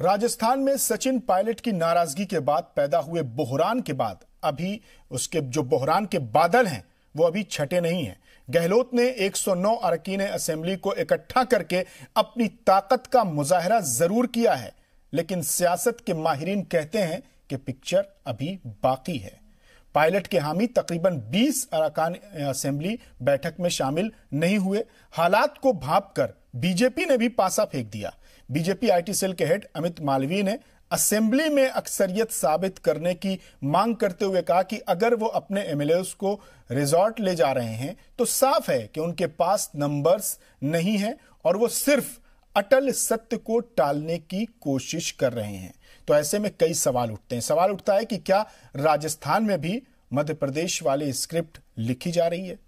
राजस्थान में सचिन पायलट की नाराजगी के बाद पैदा हुए बहरान के बाद अभी उसके जो बहरान के बादल हैं वो अभी छटे नहीं हैं। गहलोत ने 109 अरकान असेंबली को इकट्ठा करके अपनी ताकत का मुजाहरा जरूर किया है, लेकिन सियासत के माहिरीन कहते हैं कि पिक्चर अभी बाकी है। पायलट के हामी तकरीबन 20 अरकान असेंबली बैठक में शामिल नहीं हुए। हालात को भांपकर बीजेपी ने भी पासा फेंक दिया। बीजेपी आईटी सेल के हेड अमित मालवीय ने असेंबली में अक्सरियत साबित करने की मांग करते हुए कहा कि अगर वो अपने एमएलएस को रिजॉर्ट ले जा रहे हैं तो साफ है कि उनके पास नंबर्स नहीं है और वो सिर्फ अटल सत्य को टालने की कोशिश कर रहे हैं। तो ऐसे में कई सवाल उठते हैं। सवाल उठता है कि क्या राजस्थान में भी मध्य प्रदेश वाली स्क्रिप्ट लिखी जा रही है,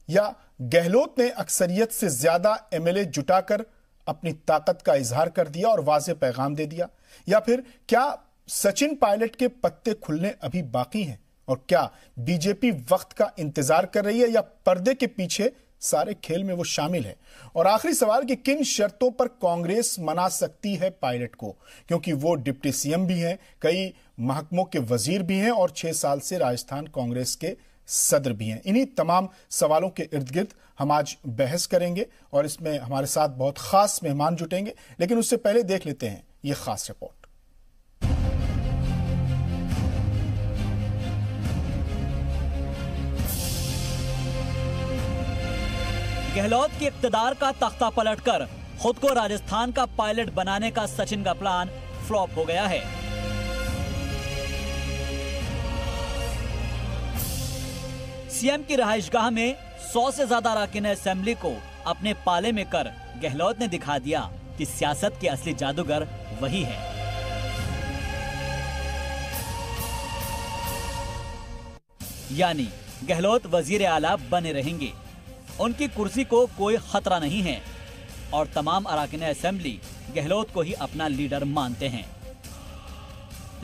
या गहलोत ने अक्सरियत से ज्यादा एमएलए जुटाकर अपनी ताकत का इजहार कर दिया और वाज़ेह पैगाम दे दिया, या फिर क्या सचिन पायलट के पत्ते खुलने अभी बाकी हैं और क्या बीजेपी वक्त का इंतजार कर रही है या पर्दे के पीछे सारे खेल में वो शामिल है। और आखिरी सवाल कि किन शर्तों पर कांग्रेस मना सकती है पायलट को, क्योंकि वो डिप्टी सीएम भी हैं, कई महकमों के वजीर भी हैं और 6 साल से राजस्थान कांग्रेस के सदर भी हैं। इन्हीं तमाम सवालों के इर्द गिर्द हम आज बहस करेंगे और इसमें हमारे साथ बहुत खास मेहमान जुटेंगे, लेकिन उससे पहले देख लेते हैं ये खास रिपोर्ट। गहलोत के इक्तदार का तख्ता पलटकर खुद को राजस्थान का पायलट बनाने का सचिन का प्लान फ्लॉप हो गया है। सीएम की रहायशगाह में 100 से ज्यादा अरकान असेंबली को अपने पाले में कर गहलोत ने दिखा दिया कि सियासत के असली जादूगर वही है। यानी गहलोत वजीर आला बने रहेंगे, उनकी कुर्सी को कोई खतरा नहीं है और तमाम अरकान असेंबली गहलोत को ही अपना लीडर मानते हैं।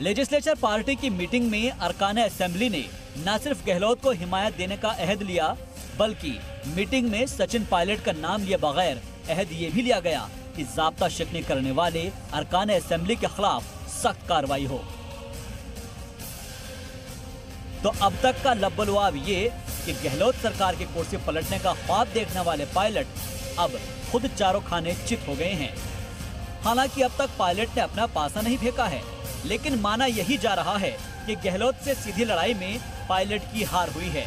लेजिस्लेचर पार्टी की मीटिंग में अरकान असेंबली ने न सिर्फ गहलोत को हिमायत देने का अहद लिया, बल्कि मीटिंग में सचिन पायलट का नाम लिए बगैर अहद ये भी लिया गया कि ज़ाब्ता शिकनी करने वाले अरकान असेंबली के खिलाफ सख्त कार्रवाई हो। तो अब तक का लब्बलवाब ये कि गहलोत सरकार की कुर्सी पलटने का ख्वाब देखने वाले पायलट अब खुद चारों खाने चित हो गए हैं। हालांकि अब तक पायलट ने अपना पासा नहीं फेंका है, लेकिन माना यही जा रहा है कि गहलोत से सीधी लड़ाई में पायलट की हार हुई है।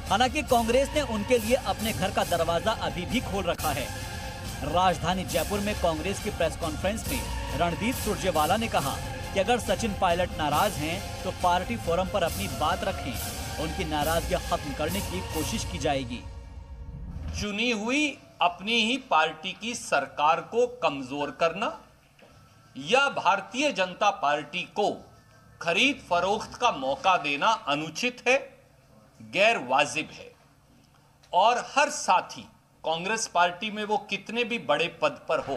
हालांकि कांग्रेस ने उनके लिए अपने घर का दरवाजा अभी भी खोल रखा है। राजधानी जयपुर में कांग्रेस की प्रेस कॉन्फ्रेंस में रणदीप सुरजेवाला ने कहा कि अगर सचिन पायलट नाराज हैं तो पार्टी फोरम पर अपनी बात रखें, उनकी नाराजगी खत्म करने की कोशिश की जाएगी। चुनी हुई अपनी ही पार्टी की सरकार को कमजोर करना या भारतीय जनता पार्टी को खरीद फरोख्त का मौका देना अनुचित है, गैर वाजिब है। और हर साथी कांग्रेस पार्टी में वो कितने भी बड़े पद पर हो,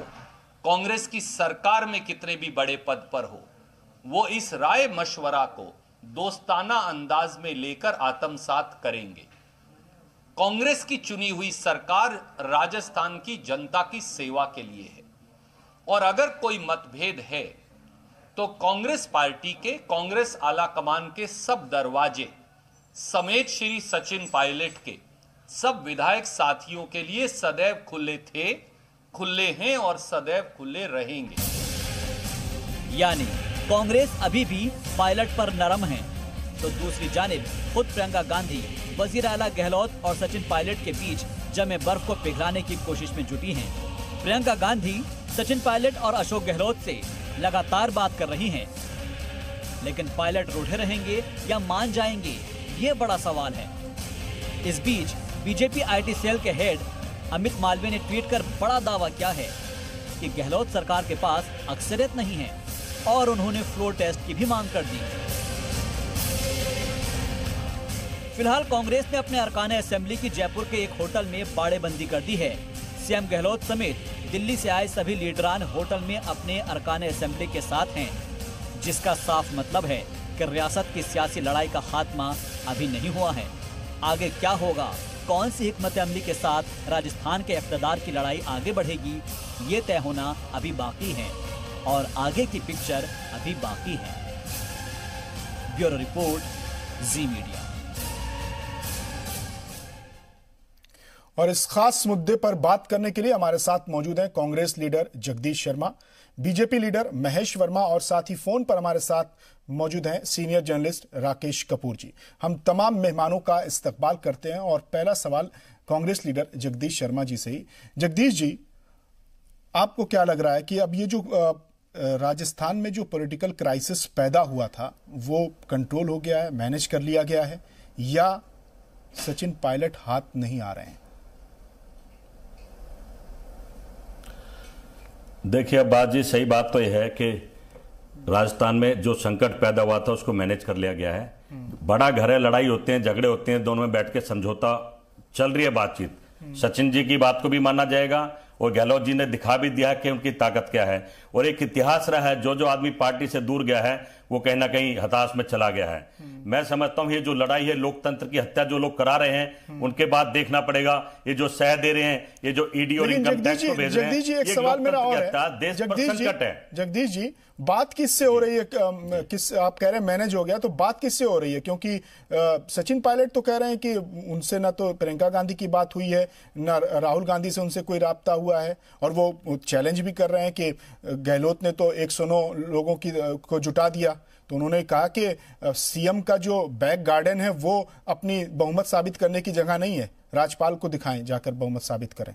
कांग्रेस की सरकार में कितने भी बड़े पद पर हो, वो इस राय मशवरा को दोस्ताना अंदाज में लेकर आत्मसात करेंगे। कांग्रेस की चुनी हुई सरकार राजस्थान की जनता की सेवा के लिए है और अगर कोई मतभेद है तो कांग्रेस पार्टी के, कांग्रेस आला कमान के सब दरवाजे समेत श्री सचिन पायलट के सब विधायक साथियों के लिए सदैव खुले थे, खुले हैं और सदैव खुले रहेंगे। यानी कांग्रेस अभी भी पायलट पर नरम है, तो दूसरी जानिब खुद प्रियंका गांधी वजीर आला गहलोत और सचिन पायलट के बीच जमे बर्फ को पिघलाने की कोशिश में जुटी हैं। प्रियंका गांधी सचिन पायलट और अशोक गहलोत से लगातार बात कर रही हैं, लेकिन पायलट रूठे रहेंगे या मान जाएंगे, ये बड़ा सवाल है। इस बीच बीजेपी आईटी सेल के हेड अमित मालवीय ने ट्वीट कर बड़ा दावा किया है कि गहलोत सरकार के पास अक्सरियत नहीं है और उन्होंने फ्लोर टेस्ट की भी मांग कर दी। फिलहाल कांग्रेस ने अपने अरकान असेंबली की जयपुर के एक होटल में बाड़ेबंदी कर दी है। सीएम गहलोत समेत दिल्ली से आए सभी लीडरान होटल में अपने अरकान असेंबली के साथ हैं, जिसका साफ मतलब है कि रियासत की सियासी लड़ाई का खात्मा अभी नहीं हुआ है। आगे क्या होगा, कौन सी हिकमत अमली के साथ राजस्थान के इक़्तिदार की लड़ाई आगे बढ़ेगी, ये तय होना अभी बाकी है। और आगे की पिक्चर अभी बाकी है। ब्यूरो रिपोर्ट, जी मीडिया। और इस खास मुद्दे पर बात करने के लिए हमारे साथ मौजूद हैं Congress leader Jagdish Sharma, BJP leader Mahesh Verma और साथ ही फोन पर हमारे साथ मौजूद हैं सीनियर जर्नलिस्ट राकेश कपूर जी। हम तमाम मेहमानों का इस्तकबाल करते हैं और पहला सवाल कांग्रेस लीडर जगदीश शर्मा जी से ही। जगदीश जी, आपको क्या लग रहा है कि अब ये जो राजस्थान में जो पॉलिटिकल क्राइसिस पैदा हुआ था वो कंट्रोल हो गया है, मैनेज कर लिया गया है, या सचिन पायलट हाथ नहीं आ रहे हैं? देखिए, अब बात जी, सही बात तो यह है कि राजस्थान में जो संकट पैदा हुआ था उसको मैनेज कर लिया गया है। बड़ा घर है, लड़ाई होते हैं, झगड़े होते हैं, दोनों में बैठ के समझौता चल रही है बातचीत। सचिन जी की बात को भी माना जाएगा और गहलोत जी ने दिखा भी दिया कि उनकी ताकत क्या है। और एक इतिहास रहा है, जो आदमी पार्टी से दूर गया है वो कहीं ना कहीं हताश में चला गया है। मैं समझता हूं ये जो लड़ाई है, लोकतंत्र की हत्या जो लोग करा रहे हैं, उनके बाद देखना पड़ेगा ये जो सह दे रहे हैं, ये जो ईडी और इनकम टैक्स को भेज रहे हैं, एक सवाल मेरा और है, देश पर संकट है। जगदीश जी, बात किससे हो रही है? आप कह रहे हैं मैनेज हो गया, तो बात किससे हो रही है? क्योंकि सचिन पायलट तो कह रहे हैं कि उनसे ना तो प्रियंका गांधी की बात हुई है, ना राहुल गांधी से उनसे कोई राब्ता हुआ है, और वो चैलेंज भी कर रहे हैं कि गहलोत ने तो 109 लोगों को जुटा दिया। तो उन्होंने कहा कि सीएम का जो बैक गार्डन है वो अपनी बहुमत साबित करने की जगह नहीं है, राज्यपाल को दिखाएं, जाकर बहुमत साबित करें।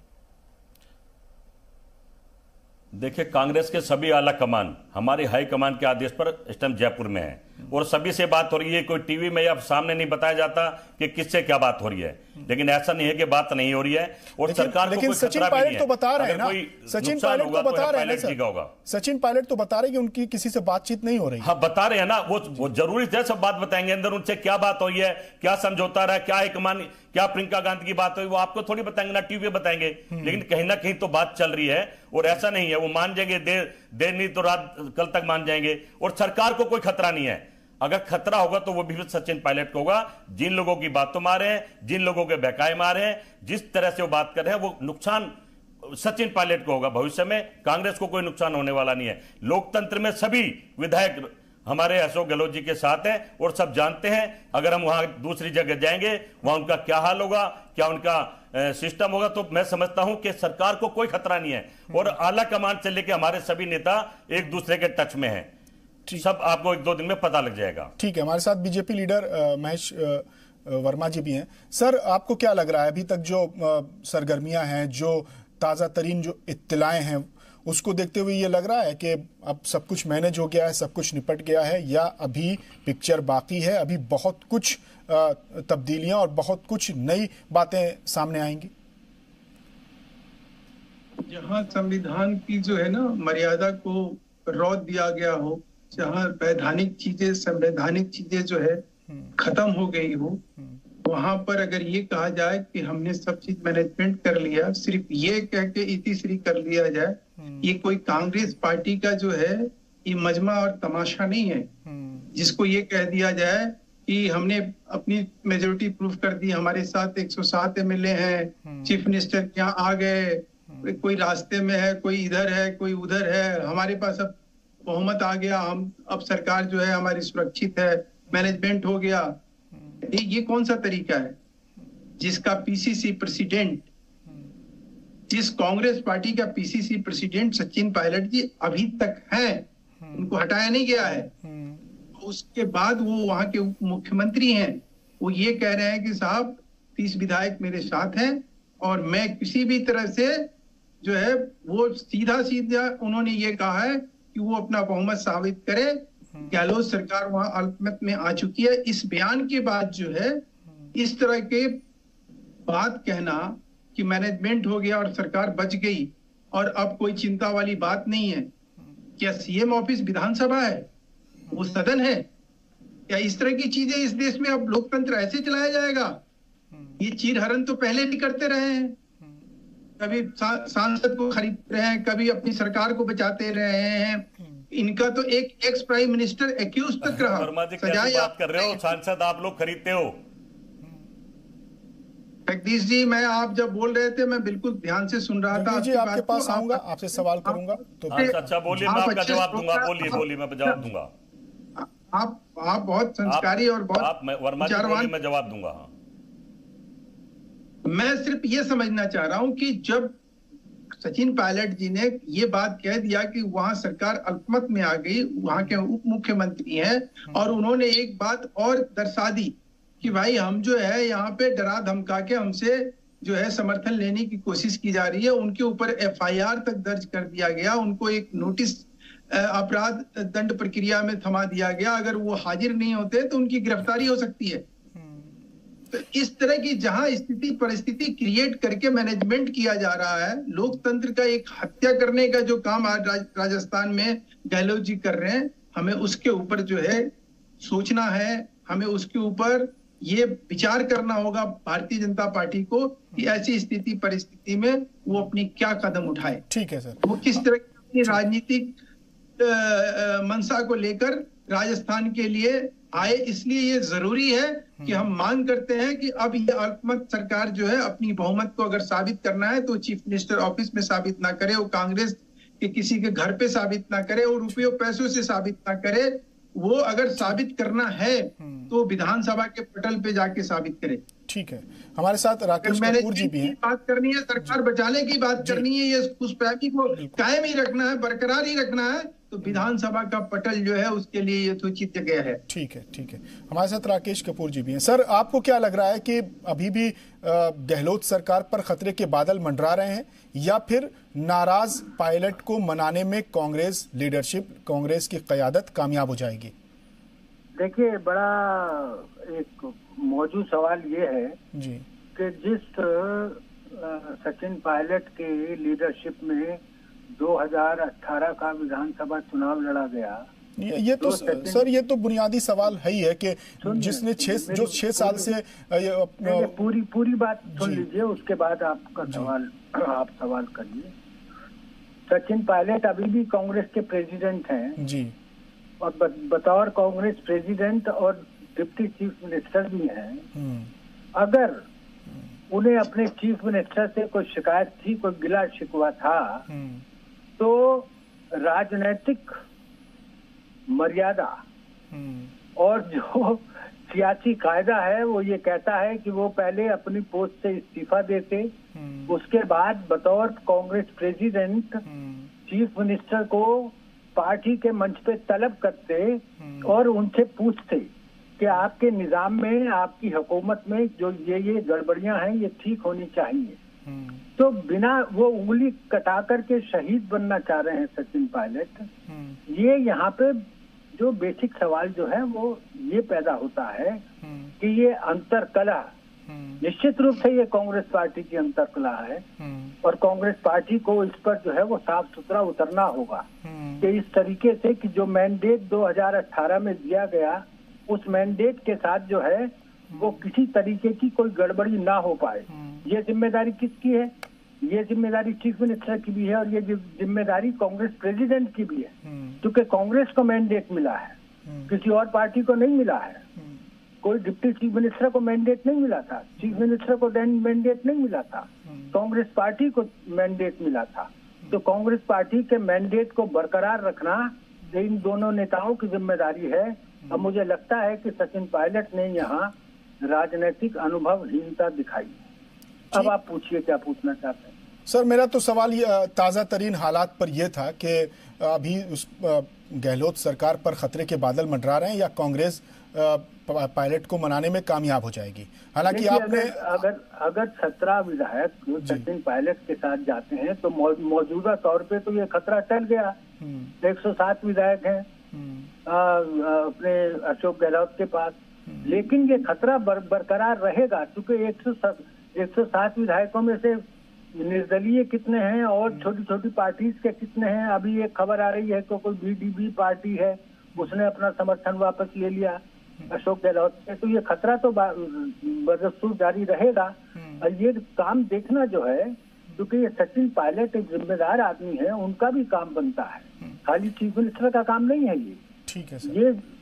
देखिए, कांग्रेस के सभी आला कमान हमारी हाई कमान के आदेश पर इस टाइम जयपुर में है और सभी से बात हो रही है। कोई टीवी में या सामने नहीं बताया जाता कि किससे क्या बात हो रही है, लेकिन ऐसा नहीं है कि बात नहीं हो रही है। और सरकार को कोई खतरा भी नहीं है। तो बता रहे हैं ना, सचिन पायलट तो बता रहे हैं, सचिन पायलट तो बता रहे हैं कि उनकी किसी से बातचीत नहीं हो रही। हाँ, बता रहे हैं ना, वो जरूरी है, सब बात बताएंगे अंदर उनसे क्या बात हुई है, क्या समझौता रहा, क्या हाईकमान, क्या प्रियंका गांधी की बात हुई, वो आपको थोड़ी बताएंगे ना, टीवी पे बताएंगे। लेकिन कहीं ना कहीं तो बात चल रही है और ऐसा नहीं है वो मान जाएंगे, देर नहीं तो रात कल तक मान जाएंगे। और सरकार को कोई खतरा नहीं है। अगर खतरा होगा तो वो भी सचिन पायलट को होगा। जिन लोगों की बात तो मारे हैं, जिन लोगों के बहकाए मारे हैं, जिस तरह से वो बात कर रहे हैं, वो नुकसान सचिन पायलट को होगा। भविष्य में कांग्रेस को कोई नुकसान होने वाला नहीं है। लोकतंत्र में सभी विधायक हमारे अशोक गहलोत जी के साथ हैं और सब जानते हैं अगर हम वहां दूसरी जगह जाएंगे वहां उनका क्या हाल होगा, क्या उनका सिस्टम होगा। तो मैं समझता हूं कि सरकार को कोई खतरा नहीं है और आला कमान से लेकर हमारे सभी नेता एक दूसरे के टच में हैं। सब आपको 1-2 दिन में पता लग जाएगा। ठीक है, हमारे साथ बीजेपी लीडर महेश वर्मा जी भी हैं। सर, आपको क्या लग रहा है, अभी तक जो सरगर्मियां हैं, जो ताजा तरीन जो इत्तलाएं हैं, उसको देखते हुए ये लग रहा है कि अब सब कुछ मैनेज हो गया है, सब कुछ निपट गया है, या अभी पिक्चर बाकी है, अभी बहुत कुछ तब्दीलियां और बहुत कुछ नई बातें सामने आएंगी? जहां संविधान की जो है ना मर्यादा को रोक दिया गया हो, जहां वैधानिक चीजें, संवैधानिक चीजें जो है खत्म हो गई हो, वहां पर अगर ये कहा जाए कि हमने सब चीज मैनेजमेंट कर लिया, सिर्फ ये कह के इतिश्री कर लिया जाए, ये कोई कांग्रेस पार्टी का जो है ये मजमा और तमाशा नहीं है जिसको ये कह दिया जाए कि हमने अपनी मेजोरिटी प्रूफ कर दी, हमारे साथ 107 एमएलए हैं, चीफ मिनिस्टर यहाँ आ गए, कोई रास्ते में है, कोई इधर है, कोई उधर है, हमारे पास अब बहुमत आ गया, हम अब सरकार जो है हमारी सुरक्षित है, मैनेजमेंट हो गया। ये कौन सा तरीका है जिसका पीसीसी प्रेसिडेंट, जिस कांग्रेस पार्टी का पीसीसी प्रेसिडेंट सचिन पायलट जी अभी तक हैं, उनको हटाया नहीं गया है, उसके बाद वो वहां के उप मुख्यमंत्री हैं, वो ये कह रहे हैं कि साहब 30 विधायक मेरे साथ हैं और मैं किसी भी तरह से जो है वो सीधा उन्होंने ये कहा है कि वो अपना बहुमत साबित करे। गहलोत सरकार वहां अल्पमत में आ चुकी है। इस बयान के बाद जो है इस तरह के बात कहना कि मैनेजमेंट हो गया और सरकार बच गई और अब कोई चिंता वाली बात नहीं है। क्या सीएम ऑफिस विधानसभा है, वो सदन है? क्या इस तरह की चीजें इस देश में अब लोकतंत्र ऐसे चलाया जाएगा? ये चीरहरण तो पहले भी करते रहे हैं, कभी सांसद को खरीद रहे हैं, कभी अपनी सरकार को बचाते रहे हैं। इनका तो एक एक्स प्राइम मिनिस्टर एक्यूज तक रहा। वर्मा जी, कैसे बात कर रहे हो? सांसद आप लोग खरीदते हो? जगदीश जी, मैं आप जब बोल रहे थे मैं बिल्कुल ध्यान से सुन रहा था। जी आपके पास आऊंगा, आपसे सवाल करूंगा तो अच्छा बोलिए, मैं आपका जवाब दूंगा। बोलिए मैं जवाब दूंगा। आप बहुत संस्कारी और बहुत वर्मा जी बोलिए, मैं जवाब दूंगा। मैं सिर्फ ये समझना चाह रहा हूं कि जब सचिन पायलट जी ने ये बात कह दिया कि वहां सरकार अल्पमत में आ गई, वहां के उप मुख्यमंत्री हैं और उन्होंने एक बात और दर्शा दी कि भाई हम जो है यहाँ पे डरा धमका के हमसे जो है समर्थन लेने की कोशिश की जा रही है। उनके ऊपर एफआईआर तक दर्ज कर दिया गया, उनको एक नोटिस अपराध दंड प्रक्रिया में थमा दिया गया। अगर वो हाजिर नहीं होते तो उनकी गिरफ्तारी हो सकती है। तो इस तरह की जहां स्थिति परिस्थिति क्रिएट करके मैनेजमेंट किया जा रहा है, लोकतंत्र का एक हत्या करने का जो काम आज राजस्थान में गहलोत जी कर रहे हैं, हमें उसके ऊपर जो है सोचना है। हमें उसके ऊपर ये विचार करना होगा भारतीय जनता पार्टी को कि ऐसी स्थिति परिस्थिति में वो अपनी क्या कदम उठाए। ठीक है सर। वो किस तरह की राजनीतिक मंशा को लेकर राजस्थान के लिए आए। इसलिए ये जरूरी है कि हम मांग करते हैं कि अब ये अल्पमत सरकार जो है अपनी बहुमत को अगर साबित करना है तो चीफ मिनिस्टर ऑफिस में साबित ना करे, वो कांग्रेस के किसी के घर पे साबित ना करे, और रुपयों पैसों से साबित ना करे। वो अगर साबित करना है तो विधानसभा के पटल पे जाके साबित करे। ठीक है, हमारे साथ राकेश कपूर जी भी हैं। बात करनी है, सरकार बचाने की बात करनी है, ये घुसपैठी को कायम ही रखना है, बरकरार ही रखना है, तो विधानसभा का पटल जो है उसके लिए ये सूचित जगह है। ठीक है, ठीक है। हमारे साथ राकेश कपूर जी भी हैं। सर, आपको क्या लग रहा है कि अभी भी गहलोत सरकार पर खतरे के बादल मंडरा रहे हैं, या फिर नाराज पायलट को मनाने में कांग्रेस लीडरशिप, कांग्रेस की क़यादत कामयाब हो जाएगी? देखिए, बड़ा एक मौजूद सवाल ये है जी कि जिस सचिन पायलट के लीडरशिप में 2018 का विधानसभा चुनाव लड़ा गया, ये तो सर ये तो बुनियादी सवाल है ही है कि जिसने 6 साल से पूरी बात सुन लीजिए, उसके बाद आपका सवाल आप सवाल करिए। सचिन पायलट अभी भी कांग्रेस के प्रेसिडेंट हैं जी, और बतौर कांग्रेस प्रेसिडेंट और डिप्टी चीफ मिनिस्टर भी हैं। अगर उन्हें अपने चीफ मिनिस्टर से कोई शिकायत थी, कोई गिला शिकवा था, तो राजनीतिक मर्यादा और जो सियासी कायदा है वो ये कहता है कि वो पहले अपनी पोस्ट से इस्तीफा देते, उसके बाद बतौर कांग्रेस प्रेसिडेंट चीफ मिनिस्टर को पार्टी के मंच पे तलब करते और उनसे पूछते कि आपके निजाम में, आपकी हुकूमत में जो ये गड़बड़ियां हैं ये ठीक होनी चाहिए। तो बिना वो उंगली कटा करके शहीद बनना चाह रहे हैं सचिन पायलट। ये यहाँ पे जो बेसिक सवाल जो है वो ये पैदा होता है कि ये अंतरकलह, निश्चित रूप से ये कांग्रेस पार्टी की अंतरकलह है, और कांग्रेस पार्टी को इस पर जो है वो साफ सुथरा उतरना होगा कि इस तरीके से कि जो मैंडेट 2018 में दिया गया, उस मैंडेट के साथ जो है वो किसी तरीके की कोई गड़बड़ी ना हो पाए। ये जिम्मेदारी किसकी है? ये जिम्मेदारी चीफ मिनिस्टर की भी है, और ये जिम्मेदारी कांग्रेस प्रेसिडेंट की भी है, क्योंकि कांग्रेस को मैंडेट मिला है, किसी और पार्टी को नहीं मिला है। कोई डिप्टी चीफ मिनिस्टर को मैंडेट नहीं मिला था, चीफ मिनिस्टर को मैंडेट नहीं मिला था, कांग्रेस पार्टी को मैंडेट मिला था। तो कांग्रेस पार्टी के मैंडेट को बरकरार रखना इन दोनों नेताओं की जिम्मेदारी है। अब मुझे लगता है कि सचिन पायलट ने यहाँ राजनीतिक अनुभवहीनता दिखाई। अब आप पूछिए क्या पूछना चाहते हैं। सर, मेरा तो सवाल ये ताज़ा तरीन हालात पर यह था कि अभी उस गहलोत सरकार पर खतरे के बादल मंडरा रहे हैं, या कांग्रेस पायलट को मनाने में कामयाब हो जाएगी। हालांकि आपने अगर 17 विधायक जो सचिन पायलट के साथ जाते हैं तो मौजूदा तौर पे तो ये खतरा टल गया। 107 विधायक हैं अपने अशोक गहलोत के पास, लेकिन ये खतरा बरकरार रहेगा, क्योंकि 107 विधायकों में से निर्दलीय कितने हैं और छोटी छोटी पार्टीज के कितने हैं। अभी एक खबर आ रही है कि कोई बीडीबी पार्टी है, उसने अपना समर्थन वापस ले लिया अशोक गहलोत से। तो ये खतरा तो बदस्तूर जारी रहेगा। और ये काम देखना जो है, क्योंकि ये सचिन पायलट एक जिम्मेदार आदमी है, उनका भी काम बनता है, खाली चीफ मिनिस्टर का काम नहीं है ये। ठीक है सर।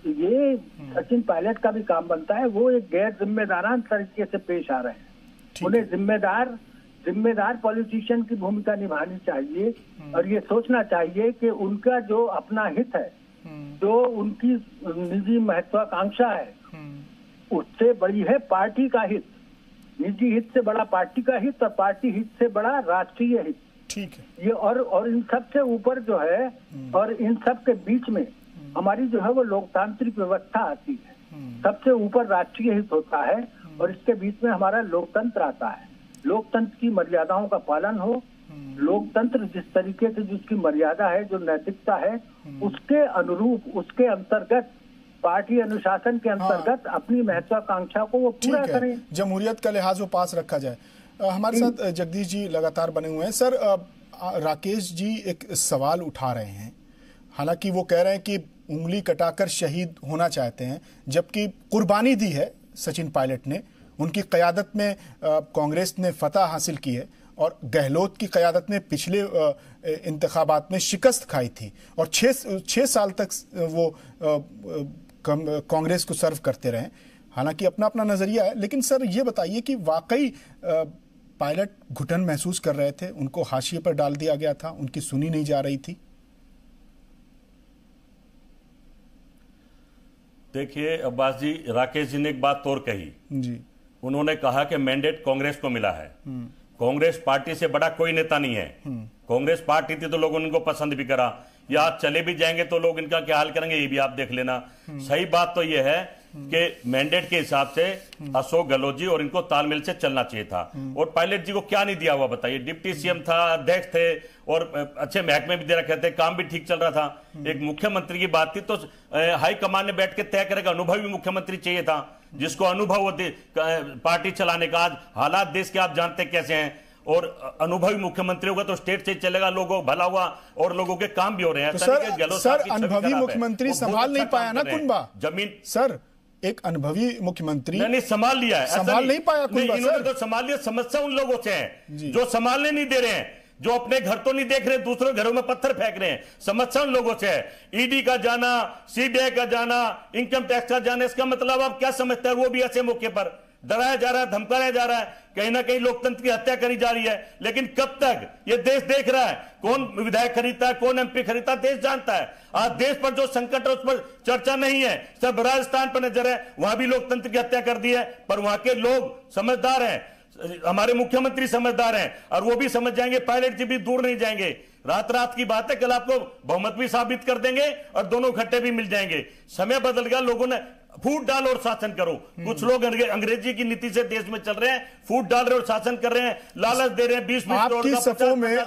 ये सचिन पायलट का भी काम बनता है। वो एक गैर जिम्मेदारान तरीके से पेश आ रहे हैं। उन्हें जिम्मेदार पॉलिटिशियन की भूमिका निभानी चाहिए और ये सोचना चाहिए कि उनका जो अपना हित है, जो उनकी निजी महत्वाकांक्षा है, उससे बड़ी है पार्टी का हित। निजी हित से बड़ा पार्टी का हित और पार्टी हित से बड़ा राष्ट्रीय हित। ठीक है। ये और इन सब से ऊपर जो है और इन सब के बीच में हमारी जो है वो लोकतांत्रिक व्यवस्था आती है। सबसे ऊपर राष्ट्रीय हित होता है और इसके बीच में हमारा लोकतंत्र आता है। लोकतंत्र की मर्यादाओं का पालन हो, लोकतंत्र जिस तरीके से जिसकी मर्यादा है, जो नैतिकता है, उसके अनुरूप, उसके अंतर्गत, पार्टी अनुशासन के अंतर्गत अपनी महत्वाकांक्षा को वो पूरा करें। जमहूरियत का लिहाज वो पास रखा जाए। हमारे साथ जगदीश जी लगातार बने हुए हैं। सर, राकेश जी एक सवाल उठा रहे हैं, हालांकि वो कह रहे हैं कि उंगली कटाकर शहीद होना चाहते हैं, जबकि कुर्बानी दी है सचिन पायलट ने। उनकी क़यादत में कांग्रेस ने फतह हासिल की है और गहलोत की क़यादत में पिछले इंतखाबात में शिकस्त खाई थी और 6 साल तक वो कांग्रेस को सर्व करते रहे। हालांकि अपना अपना नजरिया है, लेकिन सर ये बताइए कि वाकई पायलट घुटन महसूस कर रहे थे, उनको हाशिए पर डाल दिया गया था, उनकी सुनी नहीं जा रही थी? देखिए अब्बास जी, राकेश जी ने एक बात और कही जी। उन्होंने कहा कि मैंडेट कांग्रेस को मिला है। कांग्रेस पार्टी से बड़ा कोई नेता नहीं है। कांग्रेस पार्टी थी तो लोगों ने इनको पसंद भी करा, या चले भी जाएंगे तो लोग इनका क्या हाल करेंगे ये भी आप देख लेना। सही बात तो ये है कि मैंडेट के हिसाब से अशोक गहलोत जी और इनको तालमेल से चलना चाहिए था। और पायलट जी को क्या नहीं दिया हुआ बताइए? डिप्टी सीएम था, अध्यक्ष थे और अच्छे महकमे भी दे रखे थे, काम भी ठीक चल रहा था। एक मुख्यमंत्री की बात थी तो हाईकमान ने बैठ के तय करेगा। अनुभवी मुख्यमंत्री चाहिए था, जिसको अनुभव होते पार्टी चलाने का। आज हालात देश के आप जानते कैसे हैं, और अनुभवी मुख्यमंत्री होगा तो स्टेट से चलेगा, लोगों को भला हुआ और लोगों के काम भी हो रहे हैं। तो सर अनुभवी मुख्यमंत्री संभाल नहीं पाया ना कुंबा जमीन। सर एक अनुभवी मुख्यमंत्री नहीं संभाल लिया है, संभाल नहीं पाया कुंबा। इन्होंने तो संभाल लिया। समस्या उन लोगों से है जो संभालने नहीं दे रहे हैं, जो अपने घर तो नहीं देख रहे, दूसरों घरों में पत्थर फेंक रहे हैं। समस्या उन लोगों से है। ईडी का जाना, सीबीआई का जाना, इनकम टैक्स का जाना, इसका मतलब आप क्या समझते हैं? वो भी ऐसे मौके पर डराया जा रहा है, धमकाया जा रहा है, कहीं ना कहीं लोकतंत्र की हत्या करी जा रही है। लेकिन कब तक? ये देश देख रहा है, कौन विधायक खरीदता है, कौन एमपी खरीदता है, देश जानता है। आज देश पर जो संकट है उस पर चर्चा नहीं है, सिर्फ राजस्थान पर नजर है। वहां भी लोकतंत्र की हत्या कर दी है, पर वहां के लोग समझदार हैं, हमारे मुख्यमंत्री समझदार हैं और वो भी समझ जाएंगे। पायलट जी भी दूर नहीं जाएंगे। रात की बात है, कल आपको बहुमत भी साबित कर देंगे और दोनों इकट्ठे भी मिल जाएंगे। समय बदल गया, लोगों ने फूट डाल और शासन करो। कुछ लोग अंग्रेजी की नीति से देश में चल रहे हैं, फूट डाल रहे और शासन कर रहे हैं, लालच दे रहे हैं। 20 आपकी सफों में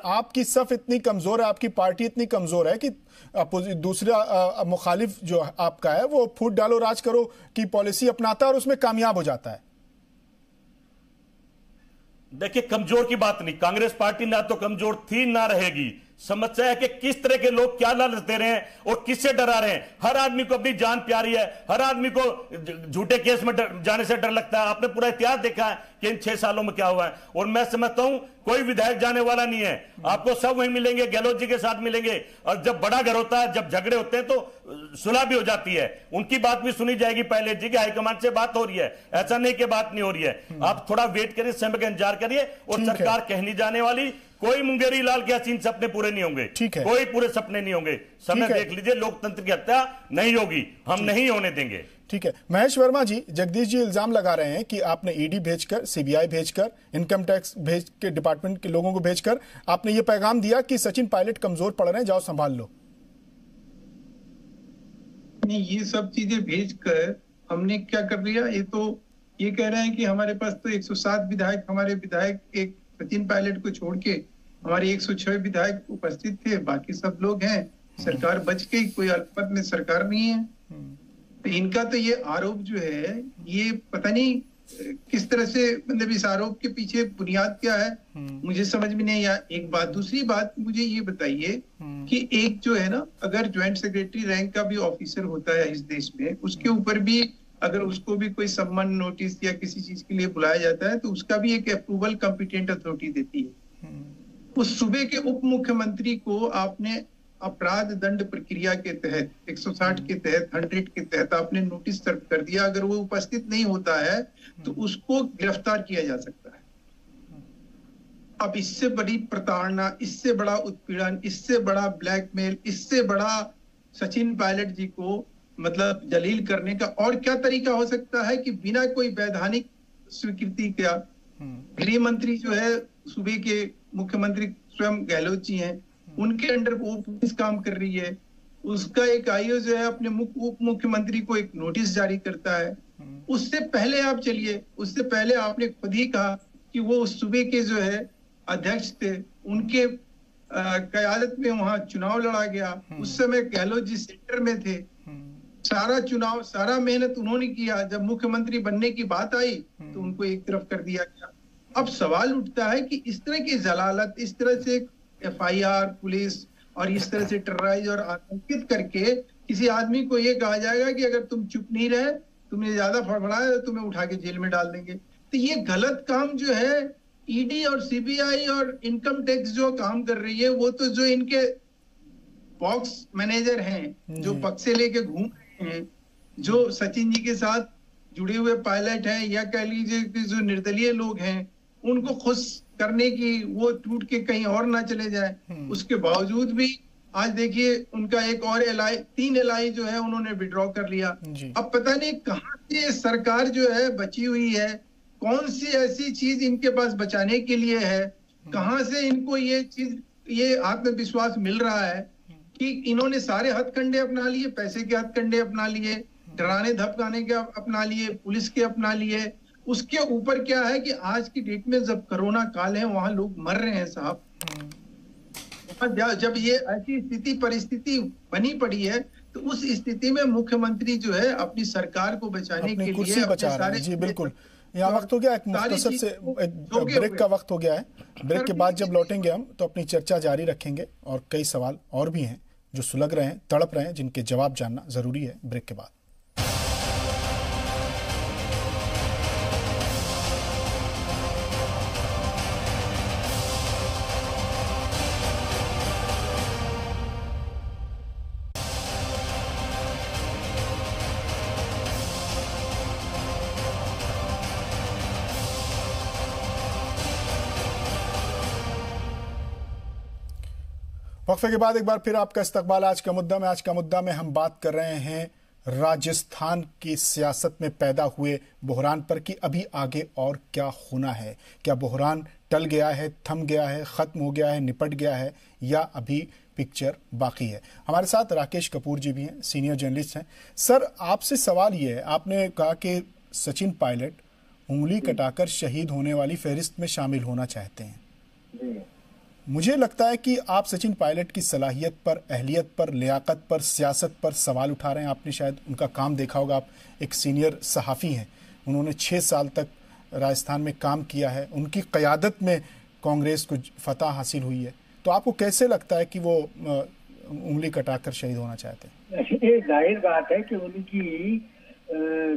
आपकी सफ इतनी कमजोर है, आपकी पार्टी इतनी कमजोर है कि दूसरा मुखालिफ जो आपका है वो फूट डालो राज करो की पॉलिसी अपनाता है और उसमें कामयाब हो जाता है। देखिए कमजोर की बात नहीं, कांग्रेस पार्टी ना तो कमजोर थी ना रहेगी। समस्या है कि किस तरह के लोग क्या लालच दे रहे हैं और किससे डरा रहे हैं। हर आदमी को अपनी जान प्यारी है, हर आदमी को झूठे केस में जाने से डर लगता है। आपने पूरा इतिहास देखा है कि इन 6 सालों में क्या हुआ है। और मैं समझता हूं कोई विधायक जाने वाला नहीं है, आपको सब वहीं मिलेंगे, गहलोत जी के साथ मिलेंगे। और जब बड़ा घर होता है, जब झगड़े होते हैं तो सुलह भी हो जाती है, उनकी बात भी सुनी जाएगी। पायलट जी की हाईकमान से बात हो रही है, ऐसा नहीं कि बात नहीं हो रही है। आप थोड़ा वेट करिए, समय का इंतजार करिए और सरकार कहनी जाने वाली। कोई मुंगेरी लाल के हसीन सपने पूरे नहीं होंगे, कोई पूरे सपने नहीं होंगे। समय देख लीजिए, लोकतंत्र की हत्या नहीं होगी, हम नहीं होने देंगे। ठीक है। महेश वर्मा जी, जगदीश जी इल्जाम लगा रहे हैं कि आपने ईडी भेजकर, सीबीआई भेजकर, इनकम टैक्स भेज के डिपार्टमेंट के लोगों को भेजकर आपने ये पैगाम दिया कि सचिन पायलट कमजोर पड़ रहे हैं, जाओ संभाल लो। नहीं, ये सब चीजें भेजकर हमने क्या कर दिया? ये कह रहे हैं कि हमारे पास तो 107 विधायक, हमारे विधायक एक सचिन पायलट को छोड़ के हमारे 106 विधायक उपस्थित थे, बाकी सब लोग हैं। सरकार बच गई, कोई अल्पमत में सरकार नहीं है। तो इनका तो ये आरोप जो है, ये पता नहीं किस तरह से, मतलब इस आरोप के पीछे बुनियाद क्या है मुझे समझ में नहीं आया। एक बात, दूसरी बात मुझे ये बताइए कि एक जो है ना, अगर ज्वाइंट सेक्रेटरी रैंक का भी ऑफिसर होता है इस देश में, उसके ऊपर भी अगर उसको भी कोई सम्मान नोटिस या किसी चीज के लिए बुलाया जाता है तो उसका भी एक अप्रूवल कॉम्पिटेंट अथॉरिटी देती है। उस सूबे के उप मुख्यमंत्री को आपने अपराध दंड प्रक्रिया के तहत 160 के तहत 100 के तहत आपने नोटिस सर्व कर दिया, अगर वो उपस्थित नहीं होता है तो उसको गिरफ्तार किया जा सकता है। अब इससे बड़ी प्रताड़ना, इससे बड़ा उत्पीड़न, इससे बड़ा ब्लैकमेल, इससे बड़ा सचिन पायलट जी को मतलब जलील करने का और क्या तरीका हो सकता है कि बिना कोई वैधानिक स्वीकृति का गृह मंत्री जो है सूबे के मुख्यमंत्री स्वयं गहलोत जी हैं, उनके अंडर वो पुलिस काम कर रही है, उसका एक आईओ जो है अपने उप मुख्यमंत्री को एक नोटिस जारी करता है। उससे पहले आप चलिए, उससे पहले आपने खुद ही कहा कि वो उस सूबे के जो है अध्यक्ष थे, उनके क़यादत में वहां चुनाव लड़ा गया। उस समय गहलोत जी सेंटर में थे, सारा चुनाव सारा मेहनत उन्होंने किया। जब मुख्यमंत्री बनने की बात आई तो उनको एक तरफ कर दिया गया। अब सवाल उठता है कि इस तरह की जलालत, इस तरह से एफआईआर पुलिस और इस तरह से टेरराइज और आतंकित करके किसी आदमी को ये कहा जाएगा कि अगर तुम चुप नहीं रहे, तुमने ज्यादा फड़फड़ाया तो तुम्हें उठा के जेल में डाल देंगे। तो ये गलत काम जो है ईडी और सीबीआई और इनकम टैक्स जो काम कर रही है, वो तो जो इनके बॉक्स मैनेजर हैं, जो बक्से लेके घूम रहे हैं, जो सचिन जी के साथ जुड़े हुए पायलट हैं, या कह लीजिए कि जो निर्दलीय लोग हैं, उनको खुश करने की वो टूट के कहीं और ना चले जाए, उसके बावजूद भी आज देखिए उनका एक और एलआई, 3 एलआई जो है उन्होंने विड्रॉ कर लिया। अब पता नहीं कहां से सरकार जो है बची हुई है, कौन सी ऐसी चीज इनके पास बचाने के लिए है, कहां से इनको ये चीज, ये आत्मविश्वास मिल रहा है कि इन्होंने सारे हथकंडे अपना लिए, पैसे के हथकंडे अपना लिए, डराने धमकाने के अपना लिए, पुलिस के अपना लिए। उसके ऊपर क्या है कि आज की डेट में जब कोरोना काल है, वहां लोग मर रहे हैं साहब। जब ये ऐसी स्थिति परिस्थिति बनी पड़ी है, तो उस स्थिति में मुख्यमंत्री जो है अपनी सरकार को बचाने के लिए बचा रहे हैं। जी बिल्कुल, यहाँ वक्त हो गया, एक मुख्तसर से एक ब्रेक का वक्त हो गया है। ब्रेक के बाद जब लौटेंगे हम तो अपनी चर्चा जारी रखेंगे और कई सवाल और भी हैं जो सुलग रहे हैं, तड़प रहे हैं, जिनके जवाब जानना जरूरी है। ब्रेक के बाद वक्फे के बाद एक बार फिर आपका इस्तकबाल आज का मुद्दा में हम बात कर रहे हैं राजस्थान की सियासत में पैदा हुए बहरान पर कि अभी आगे और क्या होना है। क्या बहरान टल गया है, थम गया है, खत्म हो गया है, निपट गया है, या अभी पिक्चर बाकी है। हमारे साथ राकेश कपूर जी भी हैं, सीनियर जर्नलिस्ट हैं। सर, आपसे सवाल ये है, आपने कहा कि सचिन पायलट उंगली कटाकर शहीद होने वाली फहरिस्त में शामिल होना चाहते हैं। मुझे लगता है कि आप सचिन पायलट की सलाहियत पर, अहलियत पर, लियाकत पर, सियासत पर सवाल उठा रहे हैं। आपने शायद उनका काम देखा होगा, आप एक सीनियर सहाफ़ी हैं, उन्होंने 6 साल तक राजस्थान में काम किया है, उनकी क़यादत में कांग्रेस को फतह हासिल हुई है। तो आपको कैसे लगता है कि वो उंगली कटाकर शहीद होना चाहते हैं? ये जाहिर बात है कि उनकी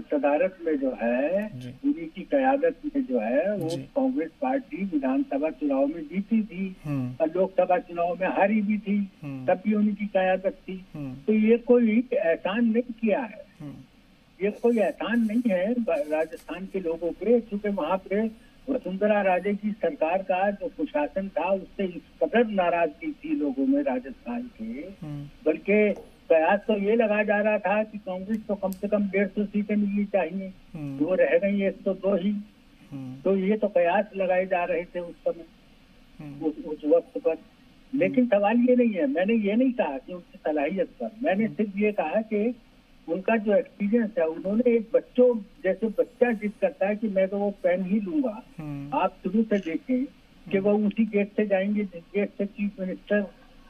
सदारत में जो है, उन्हीं की क़यादत में जो है, वो कांग्रेस पार्टी विधानसभा चुनाव में जीती थी और लोकसभा चुनाव में हारी भी थी, तब भी उनकी क़यादत थी। तो ये कोई एहसान नहीं किया है, ये कोई एहसान नहीं है राजस्थान के लोगों पे, क्योंकि वहाँ पे वसुंधरा राजे की सरकार का जो कुशासन था, उससे इस कदर नाराजगी थी लोगों में राजस्थान के, बल्कि प्रयास तो ये लगाया जा रहा था कि कांग्रेस को कम से कम 150 सीटें मिलनी चाहिए, वो रह गई 102 ही। तो ये तो प्रयास लगाए जा रहे थे उस समय, उस वक्त पर। लेकिन सवाल ये नहीं है, मैंने ये नहीं कहा कि उनकी सलाहियत पर, मैंने सिर्फ ये कहा कि उनका जो एक्सपीरियंस है, उन्होंने एक बच्चों जैसे बच्चा जिद करता है कि मैं तो वो पेन ही लूंगा। आप शुरू से देखें कि वो उसी गेट से जाएंगे जिस गेट से चीफ मिनिस्टर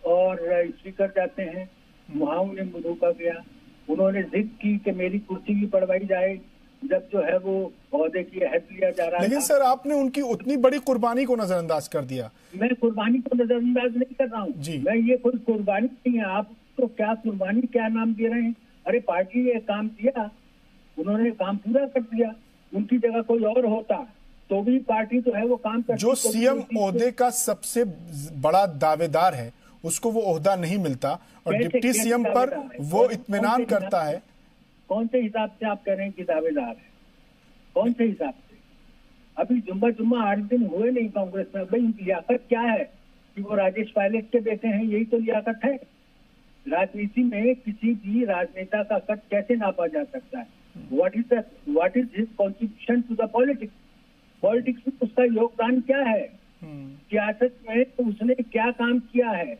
और स्पीकर जाते हैं, वहाँ उन्हें मौका गया। उन्होंने जिद की कि मेरी कुर्सी भी पढ़वाई जाए, जब जो है वो पौधे की अहद लिया जा रहा। लेकिन सर, आपने उनकी उतनी बड़ी कुर्बानी को नजरअंदाज कर दिया। मैं कुर्बानी को नजरअंदाज नहीं कर रहा हूँ, मैं ये कोई कुर्बानी नहीं है। आप तो क्या कुर्बानी, क्या नाम दे रहे हैं? अरे पार्टी ने काम किया, उन्होंने काम पूरा कर दिया। उनकी जगह कोई और होता तो भी पार्टी तो है वो काम करती। जो सीएम ओहदे का सबसे बड़ा दावेदार है, उसको वो ओहदा नहीं मिलता और डिप्टी सीएम पर वो इत्मीनान करता है। कौन से हिसाब से आप कह रहे हैं कि दावेदार है? कौन से हिसाब से? अभी जुम्मा 8 दिन हुए नहीं कांग्रेस में। भाई लियाकत क्या है कि वो राजेश पायलट के बेटे हैं, यही तो लियाकत है। राजनीति में किसी भी राजनेता का कद कैसे नापा जा सकता है? What is his contribution to the politics में उसका योगदान क्या है? सियासत में तो उसने क्या काम किया है,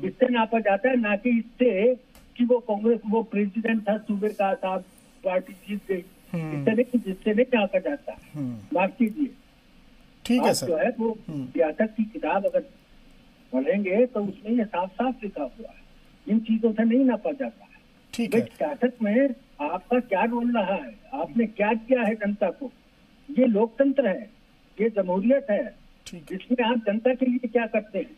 इससे नापा जाता है, ना कि इससे कि वो कांग्रेस वो प्रेसिडेंट था सूबे का, साहब पार्टी जीत गई, जिससे नहीं नापा जाता है। माफ कीजिए, ठीक है सर। जो है वो सियासत की किताब अगर पढ़ेंगे तो उसमें ये साफ साफ लिखा हुआ है, इन चीजों से नहीं नापा जाता है। ठीक है। सियासत में आपका क्या रोल रहा है, आपने क्या किया है जनता को? ये लोकतंत्र है, ये जमहूरियत है, इसमें आप जनता के लिए क्या करते हैं?